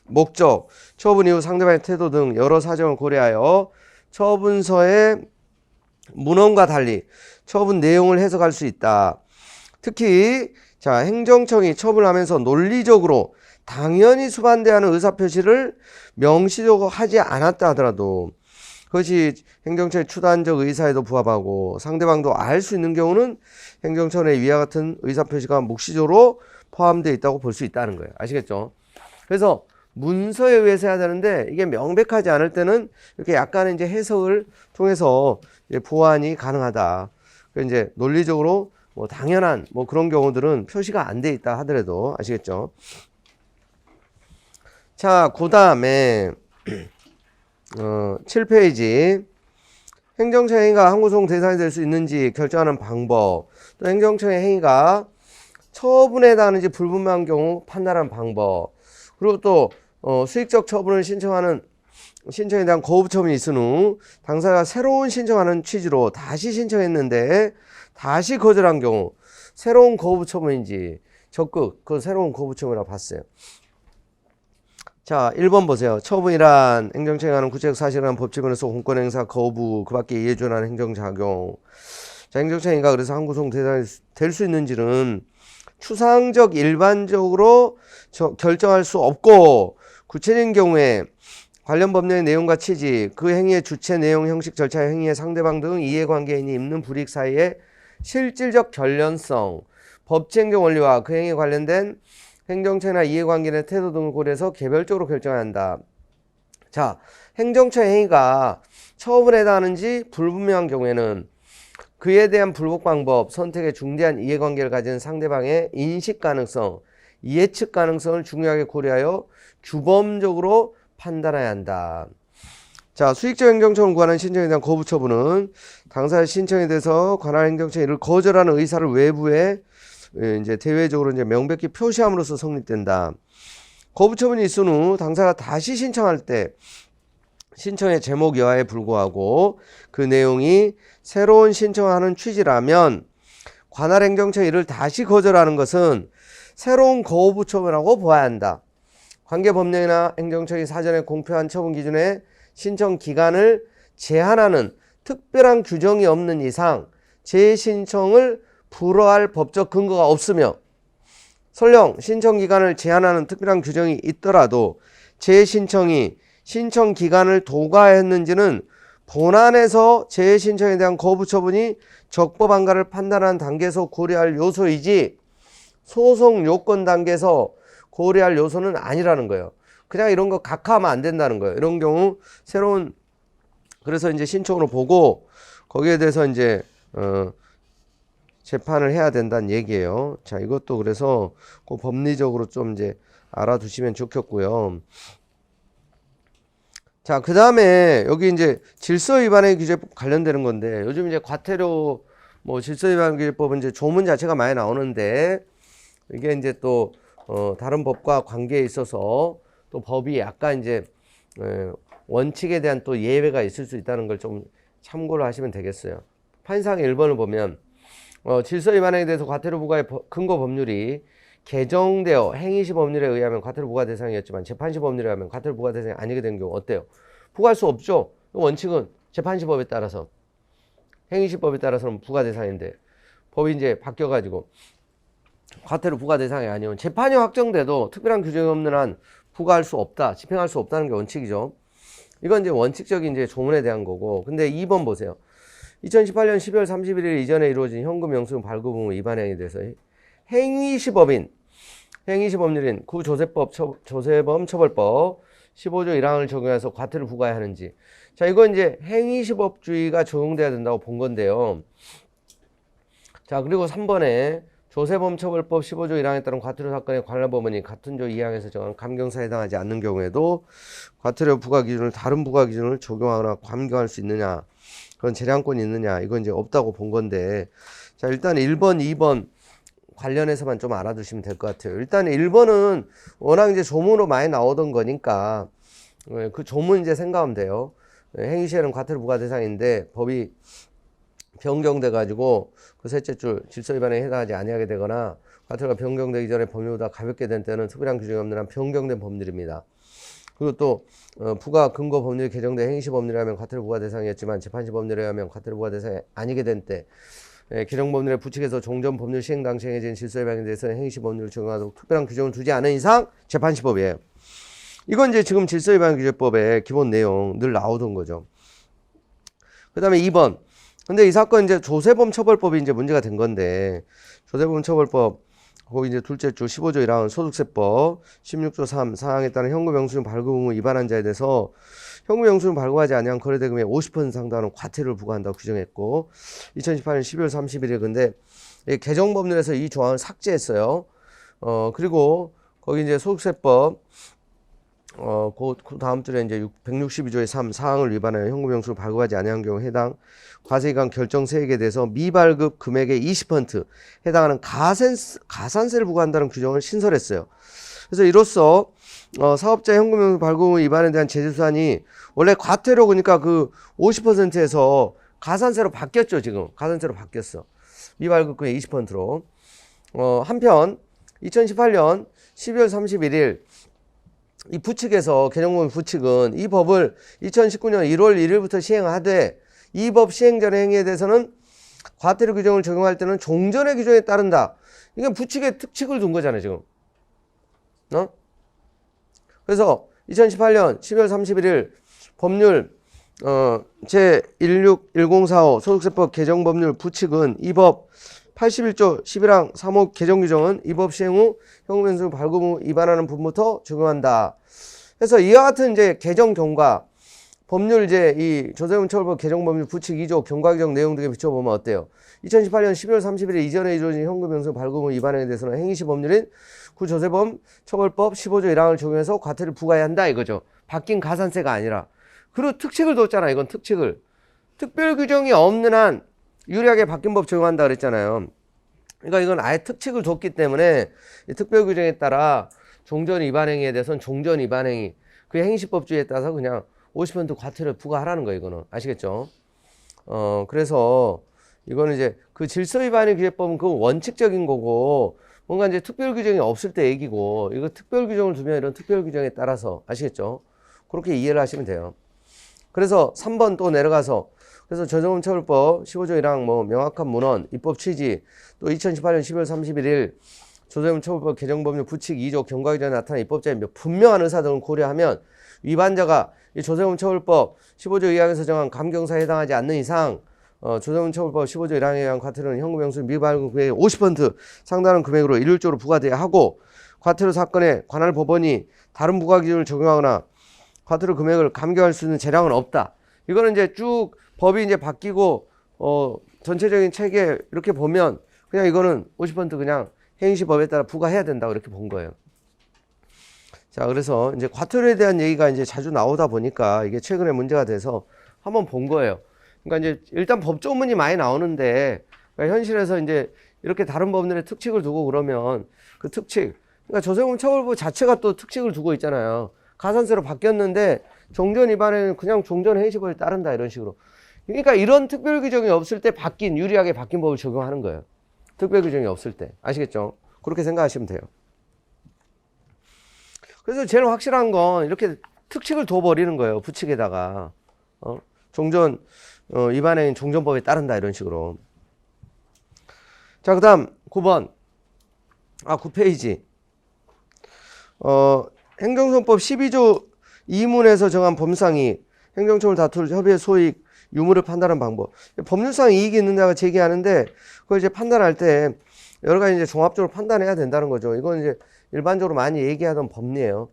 Speaker 1: 목적, 처분 이후 상대방의 태도 등 여러 사정을 고려하여 처분서의 문헌과 달리 처분 내용을 해석할 수 있다. 특히 자, 행정청이 처분하면서 논리적으로 당연히 수반돼야 하는 의사표시를 명시적으로 하지 않았다 하더라도 그것이 행정처의 추단적 의사에도 부합하고 상대방도 알 수 있는 경우는 행정처의 위와 같은 의사표시가 묵시적으로 포함되어 있다고 볼 수 있다는 거예요. 아시겠죠? 그래서 문서에 의해서 해야 되는데 이게 명백하지 않을 때는 이렇게 약간의 이제 해석을 통해서 이제 보완이 가능하다. 이제 논리적으로 뭐 당연한 뭐 그런 경우들은 표시가 안 돼 있다 하더라도 아시겠죠? 자, 그 다음에 7페이지 행정처의 행위가 항고소송 대상이 될 수 있는지 결정하는 방법 또 행정처의 행위가 처분에 해당하는지 불분명한 경우 판단하는 방법 그리고 또 수익적 처분을 신청하는 신청에 대한 거부 처분이 있은 후 당사자가 새로운 신청하는 취지로 다시 신청했는데 다시 거절한 경우 새로운 거부 처분인지 적극 그 새로운 거부 처분이라고 봤어요. 자, 1번 보세요. 처분이란 행정처에 관한 구체적 사실에 관한 법치권에서 공권 행사 거부 그 밖에 이해 준하는 행정작용. 자, 행정처가 그래서 항구송 대상이 될 수 있는지는 추상적 일반적으로 결정할 수 없고 구체적인 경우에 관련 법령의 내용과 취지, 그 행위의 주체, 내용, 형식, 절차, 행위의 상대방 등 이해관계인이 있는 불이익 사이의 실질적 결련성, 법치행정 원리와 그 행위에 관련된 행정처나 이해관계인의 태도 등을 고려해서 개별적으로 결정해야 한다. 자, 행정처 행위가 처분에 해당하는지 불분명한 경우에는 그에 대한 불복 방법, 선택에 중대한 이해관계를 가진 상대방의 인식 가능성, 예측 가능성을 중요하게 고려하여 규범적으로 판단해야 한다. 자, 수익적 행정처분을 구하는 신청에 대한 거부 처분은 당사자 신청에 대해서 관할 행정처에 이를 거절하는 의사를 외부에 이제 대외적으로 이제 명백히 표시함으로써 성립된다. 거부 처분이 있은 후 당사자가 다시 신청할 때 신청의 제목 여하에 불구하고 그 내용이 새로운 신청하는 취지라면 관할 행정처에 이를 다시 거절하는 것은 새로운 거부 처분이라고 보아야 한다. 관계 법령이나 행정처의 사전에 공표한 처분 기준에 신청 기간을 제한하는 특별한 규정이 없는 이상 재신청을 불허할 법적 근거가 없으며 설령 신청 기간을 제한하는 특별한 규정이 있더라도 재신청이 신청 기간을 도과했는지는 본안에서 재신청에 대한 거부 처분이 적법한가를 판단하는 단계에서 고려할 요소이지 소송 요건 단계에서 고려할 요소는 아니라는 거예요. 그냥 이런 거 각하하면 안 된다는 거예요. 이런 경우 새로운 그래서 이제 신청으로 보고 거기에 대해서 이제 재판을 해야 된다는 얘기예요. 자, 이것도 그래서 그 법리적으로 좀 이제 알아두시면 좋겠고요. 자, 그 다음에 여기 이제 질서위반의 규제법 관련되는 건데 요즘 이제 과태료 뭐 질서위반 규제법은 이제 조문 자체가 많이 나오는데 이게 이제 또 다른 법과 관계에 있어서 또 법이 약간 이제 원칙에 대한 또 예외가 있을 수 있다는 걸 좀 참고를 하시면 되겠어요. 판상 1번을 보면 질서위반에 대해서 과태료 부과의 근거 법률이 개정되어 행위시 법률에 의하면 과태료 부과 대상이었지만 재판시 법률에 의하면 과태료 부과 대상이 아니게 된 경우 어때요? 부과할 수 없죠. 원칙은 재판시법에 따라서 행위시법에 따라서는 부과 대상인데 법이 이제 바뀌어가지고 과태료 부과 대상이 아니면 재판이 확정돼도 특별한 규정이 없는 한 부과할 수 없다, 집행할 수 없다는 게 원칙이죠. 이건 이제 원칙적인 이제 조문에 대한 거고. 근데 2번 보세요. 2018년 12월 31일 이전에 이루어진 현금 영수증 발급 의무 위반 행위에 대해서 행위시법인 행위시법률인 구조세범 처벌법 15조 1항을 적용해서 과태료 부과해야 하는지. 자, 이건 이제 행위시법주의가 적용돼야 된다고 본 건데요. 자, 그리고 3번에 조세범처벌법 15조 1항에 따른 과태료 사건의 관련 법원이 같은 조 2항에서 정한 감경사에 해당하지 않는 경우에도 과태료 부과 기준을 다른 부과 기준을 적용하거나 감경할 수 있느냐, 그런 재량권이 있느냐, 이건 이제 없다고 본 건데, 자, 일단 1번, 2번 관련해서만 좀 알아두시면 될 것 같아요. 일단 1번은 워낙 이제 조문으로 많이 나오던 거니까 그 조문 이제 생각하면 돼요. 행위시에는 과태료 부과 대상인데 법이 변경돼 가지고 그 셋째 줄 질서위반에 해당하지 아니하게 되거나 과태료가 변경되기 전에 법률보다 가볍게 된 때는 특별한 규정이 없는 한 변경된 법률입니다. 그리고 또 부과 근거 법률이 개정된 행위시 법률이라면 과태료 부과 대상이었지만 재판시 법률에 의하면 과태료 부과 대상이 아니게 된 때 개정 법률에 부칙해서 종전 법률 시행 당시 행해진 질서위반에 대해서는 행위시 법률을 적용하도록 특별한 규정을 두지 않은 이상 재판시법이에요. 이건 이제 지금 질서위반 규제법의 기본 내용 늘 나오던 거죠. 그 다음에 2번. 근데 이 사건 이제 조세범 처벌법이 이제 문제가 된 건데, 조세범 처벌법, 거기 이제 둘째 주 15조 1항은 소득세법, 16조 3 사항에 따른 현금 영수증 발급 의무 위반한 자에 대해서 현금 영수증 발급하지 아니한 거래대금의 50% 상당은 과태료를 부과한다고 규정했고, 2018년 12월 31일 근데 개정 법률에서 이 조항을 삭제했어요. 그리고 거기 이제 소득세법 그 다음 줄에 이제 162조의 3 사항을 위반하여 현금 영수증을 발급하지 아니한 경우 해당 과세기간 결정 세액에 대해서 미발급 금액의 20% 해당하는 가산세를 부과한다는 규정을 신설했어요. 그래서 이로써 사업자 현금영수 발급 위반에 대한 제재수단이 원래 과태료 그러니까 그 50%에서 가산세로 바뀌었죠. 지금 가산세로 바뀌었어. 미발급금의 20%로. 한편 2018년 12월 31일 이 부칙에서 개정법 부칙은 이 법을 2019년 1월 1일부터 시행하되 이 법 시행 전의 행위에 대해서는 과태료 규정을 적용할 때는 종전의 규정에 따른다. 이건 부칙의 특칙을 둔 거잖아요, 지금. 그래서 2018년 12월 31일 법률 제161045 소득세법 개정 법률 부칙은 이 법 81조 11항 3호 개정 규정은 이 법 시행 후 현금영수 발급 후 위반하는 부분부터 적용한다. 그래서 이와 같은 이제 개정 경과 법률 이제 이 조세범처벌법 개정 법률 부칙 2조 경과 규정 내용 등에 비춰보면 어때요? 2018년 12월 31일 이전에 이루어진 현금영수 발급 후 위반에 대해서는 행위시 법률인 구조세범 처벌법 15조 1항을 적용해서 과태료를 부과해야 한다 이거죠. 바뀐 가산세가 아니라. 그리고 특칙을 뒀잖아. 이건 특칙을. 특별 규정이 없는 한 유리하게 바뀐 법 적용한다 그랬잖아요. 그러니까 이건 아예 특칙을 뒀기 때문에 이 특별 규정에 따라 종전 위반 행위에 대해서는 종전 위반 행위 그 행시법주의에 따라서 그냥 50% 과태료 부과하라는 거예요. 이거는 아시겠죠? 그래서 이거는 이제 그 질서 위반의 기재법은 그 원칙적인 거고 뭔가 이제 특별 규정이 없을 때 얘기고 이거 특별 규정을 두면 이런 특별 규정에 따라서 아시겠죠? 그렇게 이해를 하시면 돼요. 그래서 3번 또 내려가서 그래서 조세범처벌법 15조 1항 뭐 명확한 문헌 입법 취지 또 2018년 12월 31일 조세범처벌법 개정법률 부칙 2조 경과 규정에 나타난 입법자의 분명한 의사 등을 고려하면 위반자가 이 조세범처벌법 15조 2항에서 정한 감경사에 해당하지 않는 이상 조세범처벌법 15조 1항에 의한 과태료는 현금영수 미발급 금액의 50% 상당한 금액으로 일률적으로 부과돼야 하고 과태료 사건에 관할 법원이 다른 부과 기준을 적용하거나 과태료 금액을 감경할 수 있는 재량은 없다. 이거는 이제 쭉 법이 이제 바뀌고 전체적인 체계 이렇게 보면 그냥 이거는 50% 그냥 행시 법에 따라 부과해야 된다고 이렇게 본 거예요. 자, 그래서 이제 과태료에 대한 얘기가 이제 자주 나오다 보니까 이게 최근에 문제가 돼서 한번 본 거예요. 그러니까 이제 일단 법조문이 많이 나오는데 그러니까 현실에서 이제 이렇게 다른 법률에 특칙을 두고 그러면 그 특칙, 그러니까 조세범처벌법 자체가 또 특칙을 두고 있잖아요. 가산세로 바뀌었는데 종전 위반에는 그냥 종전 행시법에 따른다 이런 식으로. 그러니까 이런 특별 규정이 없을 때 유리하게 바뀐 법을 적용하는 거예요. 특별 규정이 없을 때. 아시겠죠? 그렇게 생각하시면 돼요. 그래서 제일 확실한 건 이렇게 특칙을 둬버리는 거예요. 부칙에다가. 종전, 위반행위는 종전법에 따른다 이런 식으로. 자, 그 다음 9번. 9페이지. 행정소송법 12조 2문에서 정한 법상이 행정처벌 다툴 협의의 소익, 유무를 판단하는 방법. 법률상 이익이 있는 자가 제기하는데 그걸 이제 판단할 때 여러 가지 이제 종합적으로 판단해야 된다는 거죠. 이건 이제 일반적으로 많이 얘기하던 법리예요.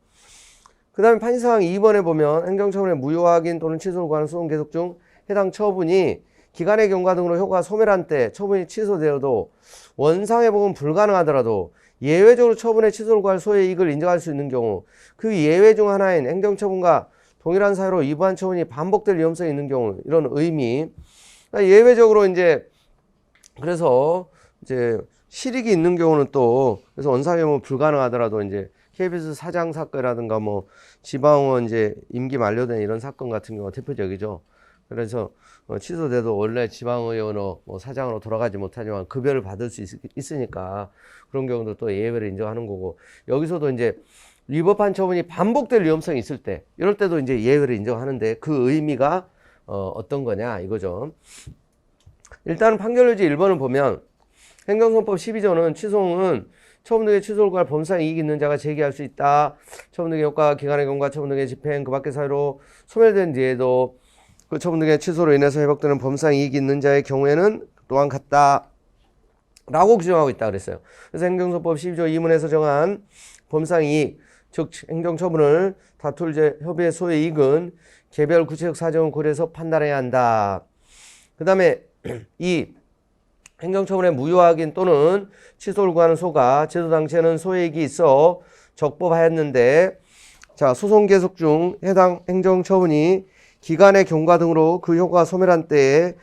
Speaker 1: 그 다음에 판시사항 2번에 보면 행정처분의 무효 확인 또는 취소를 구하는 소송 계속 중 해당 처분이 기간의 경과 등으로 효과가 소멸한 때 처분이 취소되어도 원상회복은 불가능하더라도 예외적으로 처분의 취소를 구할 소의 이익을 인정할 수 있는 경우 그 예외 중 하나인 행정처분과 동일한 사유로 위반 처분이 반복될 위험성이 있는 경우 이런 의미. 그러니까 예외적으로 이제 그래서 이제 실익이 있는 경우는 또 그래서 원상회복은 불가능하더라도 이제 KBS 사장 사건이라든가 뭐 지방원 이제 임기 만료된 이런 사건 같은 경우가 대표적이죠. 그래서 취소돼도 원래 지방의원으로 뭐 사장으로 돌아가지 못하지만 급여를 받을 수 있으니까 그런 경우도 또 예외를 인정하는 거고 여기서도 이제 위법한 처분이 반복될 위험성이 있을 때 이럴 때도 이제 예외를 인정하는데 그 의미가 어떤 거냐 이거죠. 일단은 판결유지 1번을 보면 행정소송법 12조는 취소는 처분 등의 취소를 구할 범상 이익이 있는 자가 제기할 수 있다. 처분 등의 효과, 기간의 경과, 처분 등의 집행, 그 밖의 사유로 소멸된 뒤에도 그 처분 등의 취소로 인해서 회복되는 범상 이익이 있는 자의 경우에는 또한 같다. 라고 규정하고 있다 그랬어요. 그래서 행정소송법 12조 2문에서 정한 범상 이익, 즉 행정처분을 다툴 협의의 소의 이익은 개별 구체적 사정을 고려해서 판단해야 한다. 그 다음에 이 행정처분의 무효 확인 또는 취소를 구하는 소가 제도 당시에는 소액이 있어 적법하였는데 자 소송 계속 중 해당 행정처분이 기간의 경과 등으로 그 효과가 소멸한 때에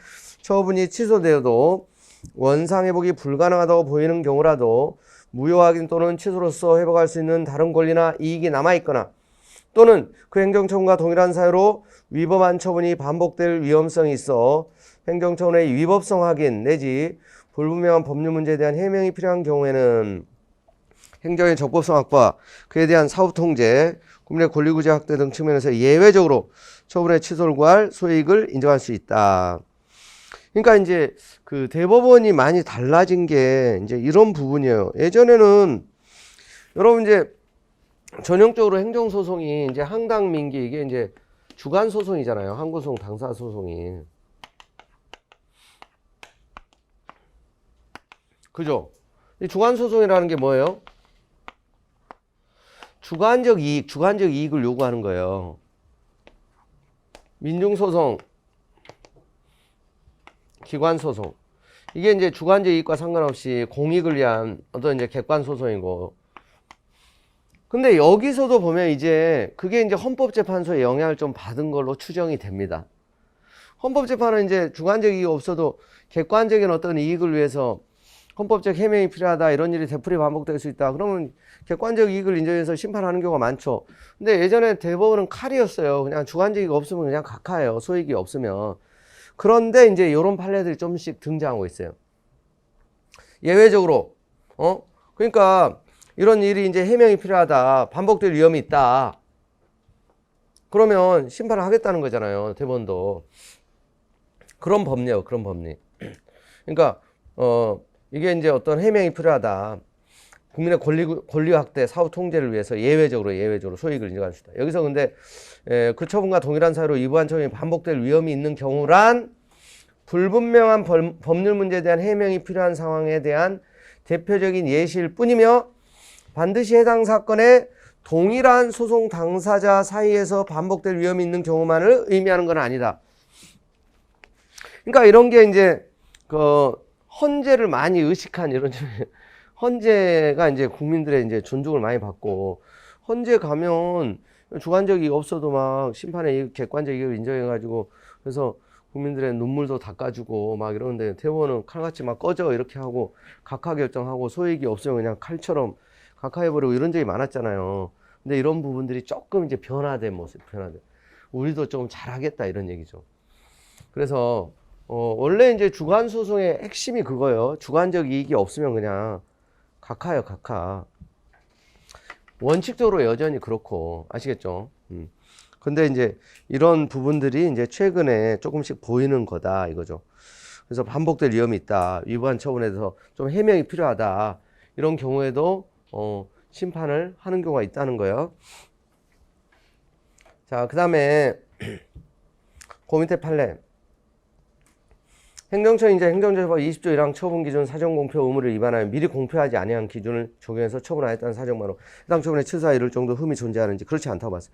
Speaker 1: 처분이 취소되어도 원상회복이 불가능하다고 보이는 경우라도 무효 확인 또는 취소로서 회복할 수 있는 다른 권리나 이익이 남아있거나 또는 그 행정처분과 동일한 사유로 위법한 처분이 반복될 위험성이 있어 행정처분의 위법성 확인 내지 불분명한 법률 문제에 대한 해명이 필요한 경우에는 행정의 적법성 확보와 그에 대한 사후 통제, 국민의 권리구제 확대 등 측면에서 예외적으로 처분의 취소를 구할 소이익을 인정할 수 있다. 그러니까 이제 그 대법원이 많이 달라진 게 이제 이런 부분이에요. 예전에는 여러분 이제 전형적으로 행정소송이 이제 항당민기 이게 이제 주관소송이잖아요. 항고소송, 당사소송이. 그죠? 이 주관소송이라는 게 뭐예요? 주관적 이익을 요구하는 거예요. 민중소송, 기관소송. 이게 이제 주관적 이익과 상관없이 공익을 위한 어떤 이제 객관소송이고. 근데 여기서도 보면 이제 그게 이제 헌법재판소의 영향을 좀 받은 걸로 추정이 됩니다. 헌법재판은 이제 주관적 이익이 없어도 객관적인 어떤 이익을 위해서 헌법적 해명이 필요하다. 이런 일이 되풀이 반복될 수 있다. 그러면 객관적 이익을 인정해서 심판하는 경우가 많죠. 근데 예전에 대법원은 칼이었어요. 그냥 주관적 이익이 없으면 그냥 각하예요. 소익이 없으면. 그런데 이제 이런 판례들이 좀씩 등장하고 있어요. 예외적으로, 그러니까 이런 일이 이제 해명이 필요하다. 반복될 위험이 있다. 그러면 심판을 하겠다는 거잖아요. 대법원도. 그런 법리예요. 그런 법리. 그러니까, 이게 이제 어떤 해명이 필요하다. 국민의 권리 확대, 사후 통제를 위해서 예외적으로 소익을 인정할 수 있다. 여기서 근데 그 처분과 동일한 사유로 위법한 처분이 반복될 위험이 있는 경우란 불분명한 법률 문제에 대한 해명이 필요한 상황에 대한 대표적인 예시일 뿐이며 반드시 해당 사건의 동일한 소송 당사자 사이에서 반복될 위험이 있는 경우만을 의미하는 건 아니다. 그러니까 이런 게 이제 그 헌재를 많이 의식한 이런 헌재가 이제 국민들의 이제 존중을 많이 받고 헌재 가면 주관적 이익 없어도 막 심판의 이익, 객관적 이익을 인정해가지고 그래서 국민들의 눈물도 닦아주고 막 이러는데 대법원은 칼같이 막 꺼져 이렇게 하고 각하 결정하고 소익이 없으면 그냥 칼처럼 각하해버리고 이런 적이 많았잖아요. 근데 이런 부분들이 조금 이제 변화된 모습, 우리도 좀 잘하겠다 이런 얘기죠. 그래서 원래 이제 주관소송의 핵심이 그거예요. 주관적 이익이 없으면 그냥 각하예요, 각하. 원칙적으로 여전히 그렇고, 아시겠죠? 근데 이제 이런 부분들이 이제 최근에 조금씩 보이는 거다, 이거죠. 그래서 반복될 위험이 있다. 위반 처분에 대해서 좀 해명이 필요하다. 이런 경우에도, 심판을 하는 경우가 있다는 거예요. 자, 그 다음에, 그 밑에 판례. 행정처는 이제 행정처법 20조 1항 처분 기준 사전 공표 의무를 위반하여 미리 공표하지 아니한 기준을 적용해서 처분하였다는 사정만으로 해당 처분의 취소에 이를 정도 흠이 존재하는지 그렇지 않다고 봤어요.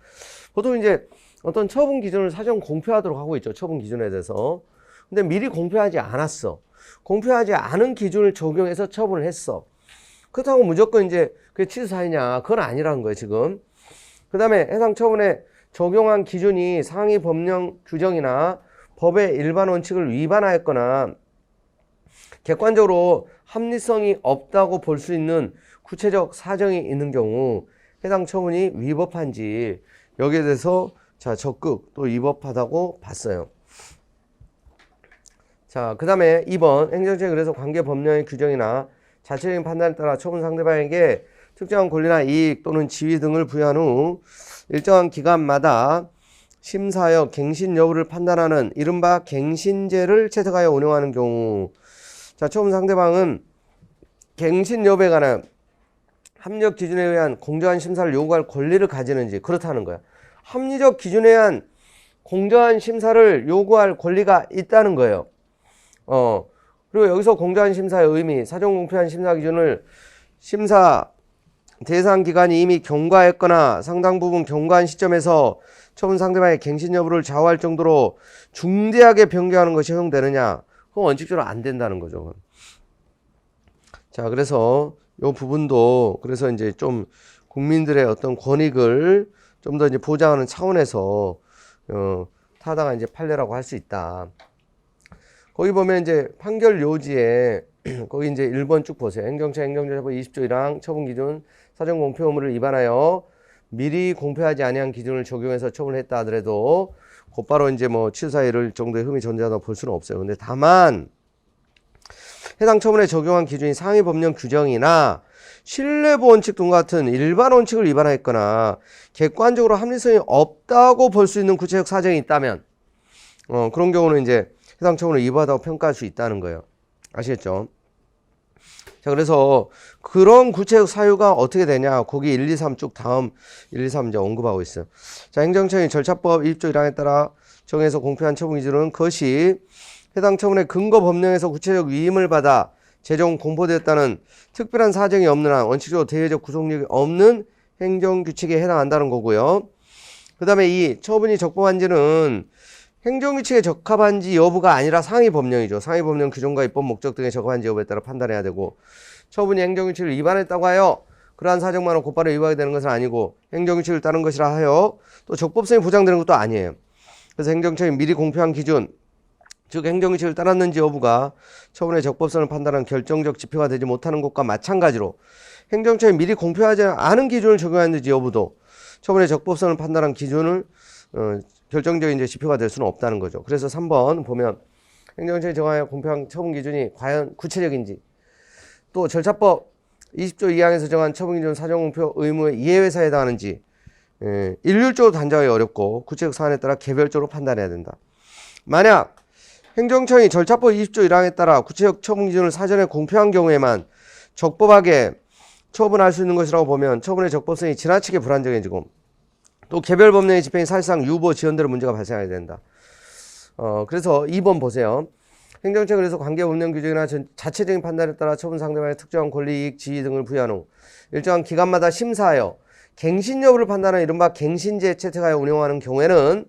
Speaker 1: 보통 이제 어떤 처분 기준을 사전 공표하도록 하고 있죠. 처분 기준에 대해서. 근데 미리 공표하지 않았어. 공표하지 않은 기준을 적용해서 처분을 했어. 그렇다고 무조건 이제 그게 취소 사유냐? 그건 아니라는 거예요, 지금. 그 다음에 해당 처분에 적용한 기준이 상위 법령 규정이나 법의 일반 원칙을 위반하였거나 객관적으로 합리성이 없다고 볼 수 있는 구체적 사정이 있는 경우 해당 처분이 위법한지 여기에 대해서 자 적극 또 위법하다고 봤어요. 자, 그 다음에 2번 행정처에 그래서 관계 법령의 규정이나 자체적인 판단에 따라 처분 상대방에게 특정한 권리나 이익 또는 지위 등을 부여한 후 일정한 기간마다 심사하여 갱신 여부를 판단하는 이른바 갱신제를 채택하여 운영하는 경우 자 처분 상대방은 갱신 여부에 관한 합리적 기준에 의한 공정한 심사를 요구할 권리를 가지는지 그렇다는 거야. 합리적 기준에 의한 공정한 심사를 요구할 권리가 있다는 거예요. 그리고 여기서 공정한 심사의 의미 사전 공표한 심사 기준을 심사 대상 기간이 이미 경과했거나 상당 부분 경과한 시점에서 처분 상대방의 갱신 여부를 좌우할 정도로 중대하게 변경하는 것이 허용되느냐? 그건 원칙적으로 안 된다는 거죠. 자, 그래서 이 부분도 그래서 이제 좀 국민들의 어떤 권익을 좀 더 이제 보장하는 차원에서 타당한 이제 판례라고 할 수 있다. 거기 보면 이제 판결 요지에 거기 이제 1번 쭉 보세요. 행정처 행정조사법 20조 1항 처분 기준 사전 공표 의무를 위반하여 미리 공표하지 아니한 기준을 적용해서 처분을 했다 하더라도 곧바로 이제 뭐 취소사에 이를 정도의 흠이 존재하다고 볼 수는 없어요. 근데 다만 해당 처분에 적용한 기준이 상위 법령 규정이나 신뢰보 원칙 등과 같은 일반 원칙을 위반하였거나 객관적으로 합리성이 없다고 볼 수 있는 구체적 사정이 있다면 그런 경우는 이제 해당 처분을 위반하다고 평가할 수 있다는 거예요. 아시겠죠? 자, 그래서 그런 구체적 사유가 어떻게 되냐? 거기 1, 2, 3 쭉 다음 1, 2, 3 이제 언급하고 있어요. 자, 행정처의 절차법 20조 1항에 따라 정해서 공표한 처분 기준은 그것이 해당 처분의 근거 법령에서 구체적 위임을 받아 재정 공포되었다는 특별한 사정이 없는 한 원칙적으로 대외적 구속력이 없는 행정규칙에 해당한다는 거고요. 그 다음에 이 처분이 적법한지는 행정규칙에 적합한지 여부가 아니라 상위 법령이죠. 상위 법령 규정과 입법 목적 등에 적합한지 여부에 따라 판단해야 되고, 처분이 행정규칙을 위반했다고 하여 그러한 사정만으로 곧바로 위반하게 되는 것은 아니고 행정규칙을 따른 것이라 하여 또 적법성이 보장되는 것도 아니에요. 그래서 행정처에 미리 공표한 기준, 즉 행정규칙을 따랐는지 여부가 처분의 적법성을 판단하는 결정적 지표가 되지 못하는 것과 마찬가지로 행정처에 미리 공표하지 않은 기준을 적용했는지 여부도 처분의 적법성을 판단하는 기준을 결정적인 이제 지표가 될 수는 없다는 거죠. 그래서 3번 보면 행정처에 정하여 공표한 처분 기준이 과연 구체적인지, 또 절차법 20조 2항에서 정한 처분 기준 사전 공표 의무의 예외사에 해당하는지 일률적으로 단정하기 어렵고 구체적 사안에 따라 개별적으로 판단해야 된다. 만약 행정처이 절차법 20조 1항에 따라 구체적 처분 기준을 사전에 공표한 경우에만 적법하게 처분할 수 있는 것이라고 보면 처분의 적법성이 지나치게 불안정해지고 또 개별 법령의 집행이 사실상 유보 지연대로 문제가 발생하게 된다. 그래서 2번 보세요. 행정처가 그래서 관계 법령 규정이나 자체적인 판단에 따라 처분 상대방의 특정한 권리, 이익, 지위 등을 부여한 후 일정한 기간마다 심사하여 갱신 여부를 판단하는 이른바 갱신제 채택하여 운영하는 경우에는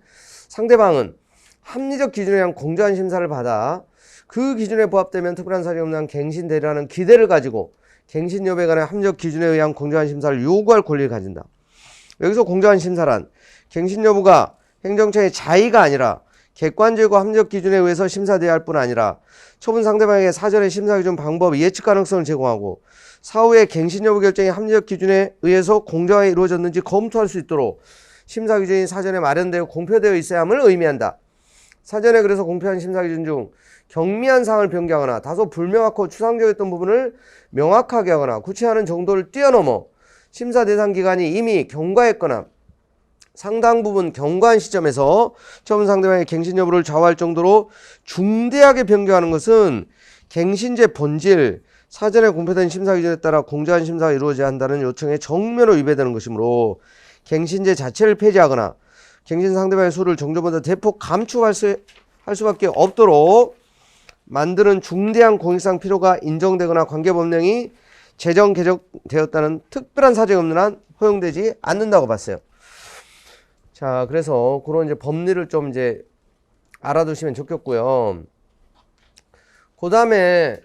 Speaker 1: 상대방은 합리적 기준에 의한 공정한 심사를 받아 그 기준에 부합되면 특별한 사정이 없는 한 갱신되리라는 기대를 가지고 갱신 여부에 관한 합리적 기준에 의한 공정한 심사를 요구할 권리를 가진다. 여기서 공정한 심사란 갱신 여부가 행정처의 자의가 아니라 객관적이고 합리적 기준에 의해서 심사되어야 할 뿐 아니라 처분 상대방에게 사전에 심사 기준 방법 예측 가능성을 제공하고 사후에 갱신 여부 결정이 합리적 기준에 의해서 공정하게 이루어졌는지 검토할 수 있도록 심사 기준이 사전에 마련되어 공표되어 있어야 함을 의미한다. 사전에 그래서 공표한 심사 기준 중 경미한 사항을 변경하거나 다소 불명확하고 추상적이었던 부분을 명확하게 하거나 구체화하는 정도를 뛰어넘어 심사 대상 기간이 이미 경과했거나 상당 부분 경과한 시점에서 처분 상대방의 갱신 여부를 좌우할 정도로 중대하게 변경하는 것은 갱신제 본질, 사전에 공표된 심사 기준에 따라 공정한 심사가 이루어져야 한다는 요청에 정면으로 위배되는 것이므로 갱신제 자체를 폐지하거나 갱신 상대방의 수를 정조보다 대폭 감축할 수밖에 없도록 만드는 중대한 공익상 필요가 인정되거나 관계법령이 제정 개정되었다는 특별한 사정이 없는 한 허용되지 않는다고 봤어요. 자, 그래서 그런 이제 법리를 좀 이제 알아두시면 좋겠고요. 그 다음에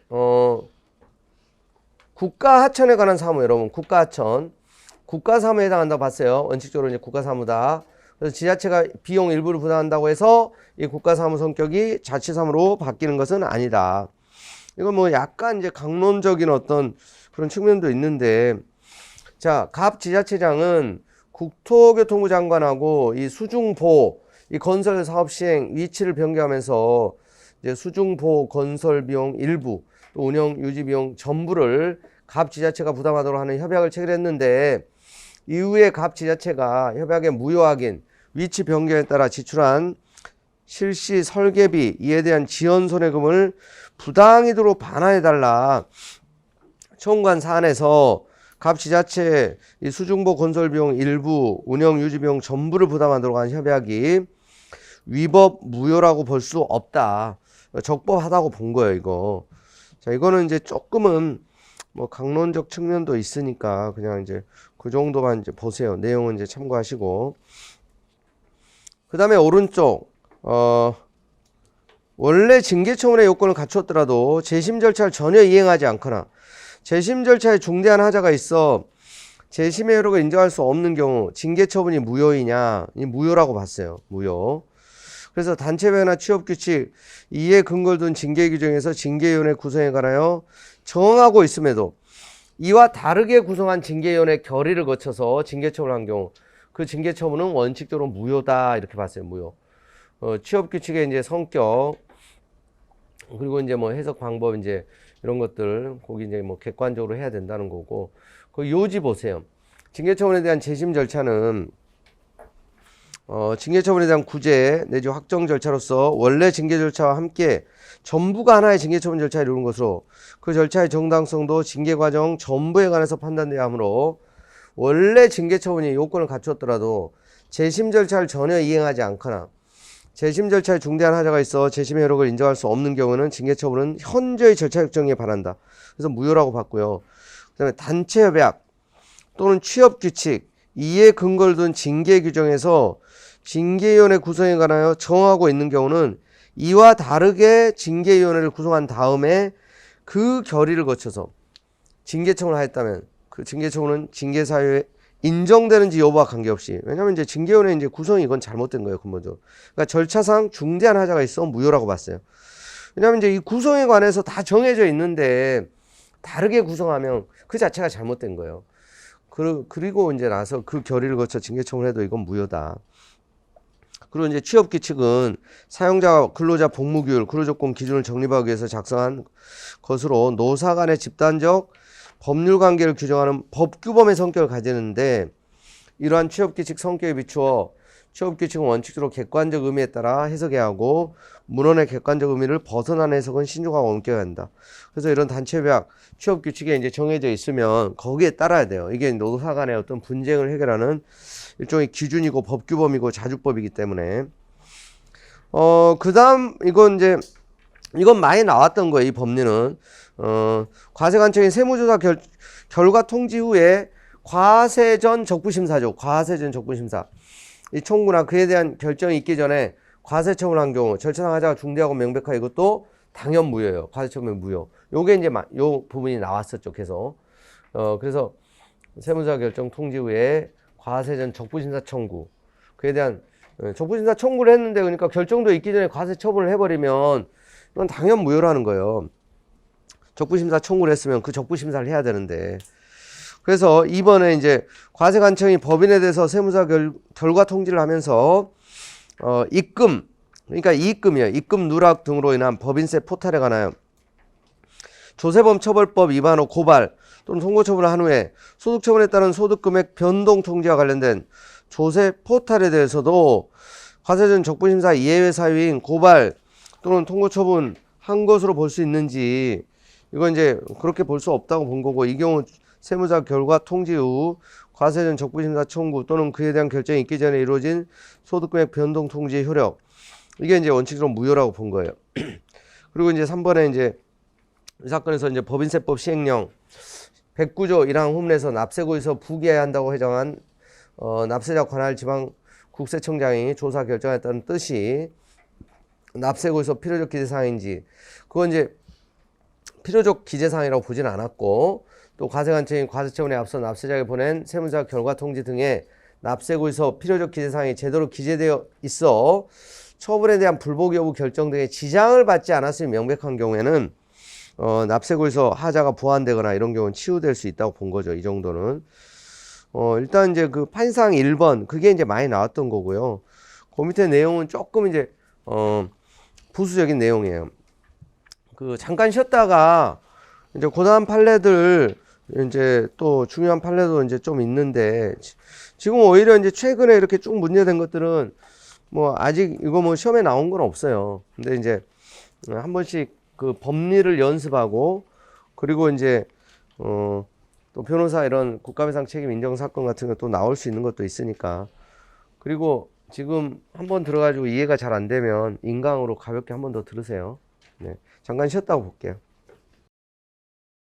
Speaker 1: 국가하천에 관한 사무, 여러분 국가하천, 국가사무에 해당한다고 봤어요. 원칙적으로 이제 국가사무다. 그래서 지자체가 비용 일부를 부담한다고 해서 이 국가사무 성격이 자치사무로 바뀌는 것은 아니다. 이건 뭐 약간 이제 강론적인 어떤 그런 측면도 있는데, 자, 갑 지자체장은 국토교통부 장관하고 이 수중보, 이 건설 사업 시행 위치를 변경하면서 이제 수중보 건설 비용 일부, 또 운영 유지 비용 전부를 갑 지자체가 부담하도록 하는 협약을 체결했는데, 이후에 갑 지자체가 협약의 무효확인, 위치 변경에 따라 지출한 실시 설계비 이에 대한 지연 손해금을 부당이도록 반환해달라 청구한 사안에서 갑 지자체 이 수중보 건설 비용 일부, 운영 유지 비용 전부를 부담하도록 한 협약이 위법 무효라고 볼 수 없다. 적법하다고 본 거예요, 이거. 자, 이거는 이제 조금은 뭐 강론적 측면도 있으니까 그냥 이제 그 정도만 이제 보세요. 내용은 이제 참고하시고. 그 다음에 오른쪽, 원래 징계처분의 요건을 갖추었더라도 재심 절차를 전혀 이행하지 않거나 재심 절차에 중대한 하자가 있어 재심의 효력을 인정할 수 없는 경우 징계처분이 무효이냐? 이 무효라고 봤어요. 무효. 그래서 단체배나 취업규칙 이에 근거를 둔 징계규정에서 징계위원회 구성에 관하여 정하고 있음에도 이와 다르게 구성한 징계위원회 결의를 거쳐서 징계처분한 경우 그 징계처분은 원칙적으로 무효다 이렇게 봤어요. 무효. 취업규칙의 이제 성격 그리고 이제 뭐 해석 방법 이제 이런 것들 거기 이제 뭐 객관적으로 해야 된다는 거고 그 요지 보세요. 징계처분에 대한 재심 절차는 징계처분에 대한 구제 내지 확정 절차로서 원래 징계 절차와 함께 전부가 하나의 징계처분 절차에 이루는 것으로 그 절차의 정당성도 징계 과정 전부에 관해서 판단돼야 하므로 원래 징계처분이 요건을 갖추었더라도 재심 절차를 전혀 이행하지 않거나 재심 절차에 중대한 하자가 있어 재심의 효력을 인정할 수 없는 경우는 징계처분은 현저히 절차 역정에 반한다. 그래서 무효라고 봤고요. 그 다음에 단체협약 또는 취업규칙 이에 근거를 둔 징계규정에서 징계위원회 구성에 관하여 정하고 있는 경우는 이와 다르게 징계위원회를 구성한 다음에 그 결의를 거쳐서 징계처분을 하였다면 그 징계처분은 징계사유에 인정되는지 여부와 관계없이 왜냐하면 이제 징계위원회 이제 구성이 이건 잘못된 거예요 근본적으로. 그러니까 절차상 중대한 하자가 있어 무효라고 봤어요. 왜냐하면 이제 이 구성에 관해서 다 정해져 있는데 다르게 구성하면 그 자체가 잘못된 거예요. 그리고 이제 나서 그 결의를 거쳐 징계처분을 해도 이건 무효다. 그리고 이제 취업규칙은 사용자, 근로자 복무규율, 근로조건 기준을 정립하기 위해서 작성한 것으로 노사 간의 집단적 법률 관계를 규정하는 법규범의 성격을 가지는데 이러한 취업규칙 성격에 비추어 취업규칙은 원칙적으로 객관적 의미에 따라 해석해야 하고 문헌의 객관적 의미를 벗어난 해석은 신중하고 엄격해야 한다. 그래서 이런 단체협약 취업규칙에 이제 정해져 있으면 거기에 따라야 돼요. 이게 노사 간의 어떤 분쟁을 해결하는 일종의 기준이고 법규범이고 자주법이기 때문에 그 다음 이건 많이 나왔던 거예요. 이 법리는 과세관청이 세무조사 결과 통지 후에 과세전 적부심사죠. 과세전 적부심사 이 청구나 그에 대한 결정이 있기 전에 과세처분한 경우 절차상 하자가 중대하고 명백하게 이것도 당연 무효예요. 과세처분 무효. 요게 이제 요 부분이 나왔었죠. 계속 그래서 세무조사 결정 통지 후에 과세전 적부심사 청구 그에 대한 적부심사 청구를 했는데 그러니까 결정도 있기 전에 과세 처분을 해버리면 이건 당연 무효라는 거예요. 적부심사 청구를 했으면 그 적부심사를 해야 되는데 그래서 이번에 이제 과세관청이 법인에 대해서 세무사 결과 통지를 하면서 입금 그러니까 이익금이에요. 입금 누락 등으로 인한 법인세 포탈에 관하여 조세범 처벌법 위반 후 고발 또는 송고처분을 한 후에 소득처분에 따른 소득금액 변동 통지와 관련된 조세 포탈에 대해서도 과세전 적부심사 예외 사유인 고발 또는 통고처분 한 것으로 볼 수 있는지 이건 이제 그렇게 볼 수 없다고 본 거고 이 경우 세무사 결과 통지 후 과세전 적부심사 청구 또는 그에 대한 결정이 있기 전에 이루어진 소득금액 변동 통지의 효력 이게 이제 원칙적으로 무효라고 본 거예요. 그리고 이제 3번에 이제 이 사건에서 이제 법인세법 시행령 109조 1항 후문에서 납세고에서 부기해야 한다고 해정한 납세자 관할 지방 국세청장이 조사 결정했다는 뜻이 납세고에서 필요적 기재사항인지 그건 이제 필요적 기재사항이라고 보진 않았고 또 과세관청이 과세처분에 앞서 납세자에게 보낸 세무사 결과 통지 등의 납세고에서 필요적 기재사항이 제대로 기재되어 있어 처분에 대한 불복 여부 결정 등의 지장을 받지 않았으면 명백한 경우에는 납세고에서 하자가 보완되거나 이런 경우는 치유될 수 있다고 본 거죠. 이 정도는. 일단 이제 그 판사항 1번 그게 이제 많이 나왔던 거고요. 그 밑에 내용은 조금 이제 부수적인 내용이에요. 그 잠깐 쉬었다가 이제 고다음 판례들 이제 또 중요한 판례도 이제 좀 있는데 지금 오히려 이제 최근에 이렇게 쭉 문제된 것들은 뭐 아직 이거 뭐 시험에 나온 건 없어요. 근데 이제 한 번씩 그 법리를 연습하고 그리고 이제 또 변호사 이런 국가배상 책임 인정 사건 같은 것도 나올 수 있는 것도 있으니까 그리고 지금 한번 들어가지고 이해가 잘 안 되면 인강으로 가볍게 한 번 더 들으세요. 네, 잠깐 쉬었다고 볼게요.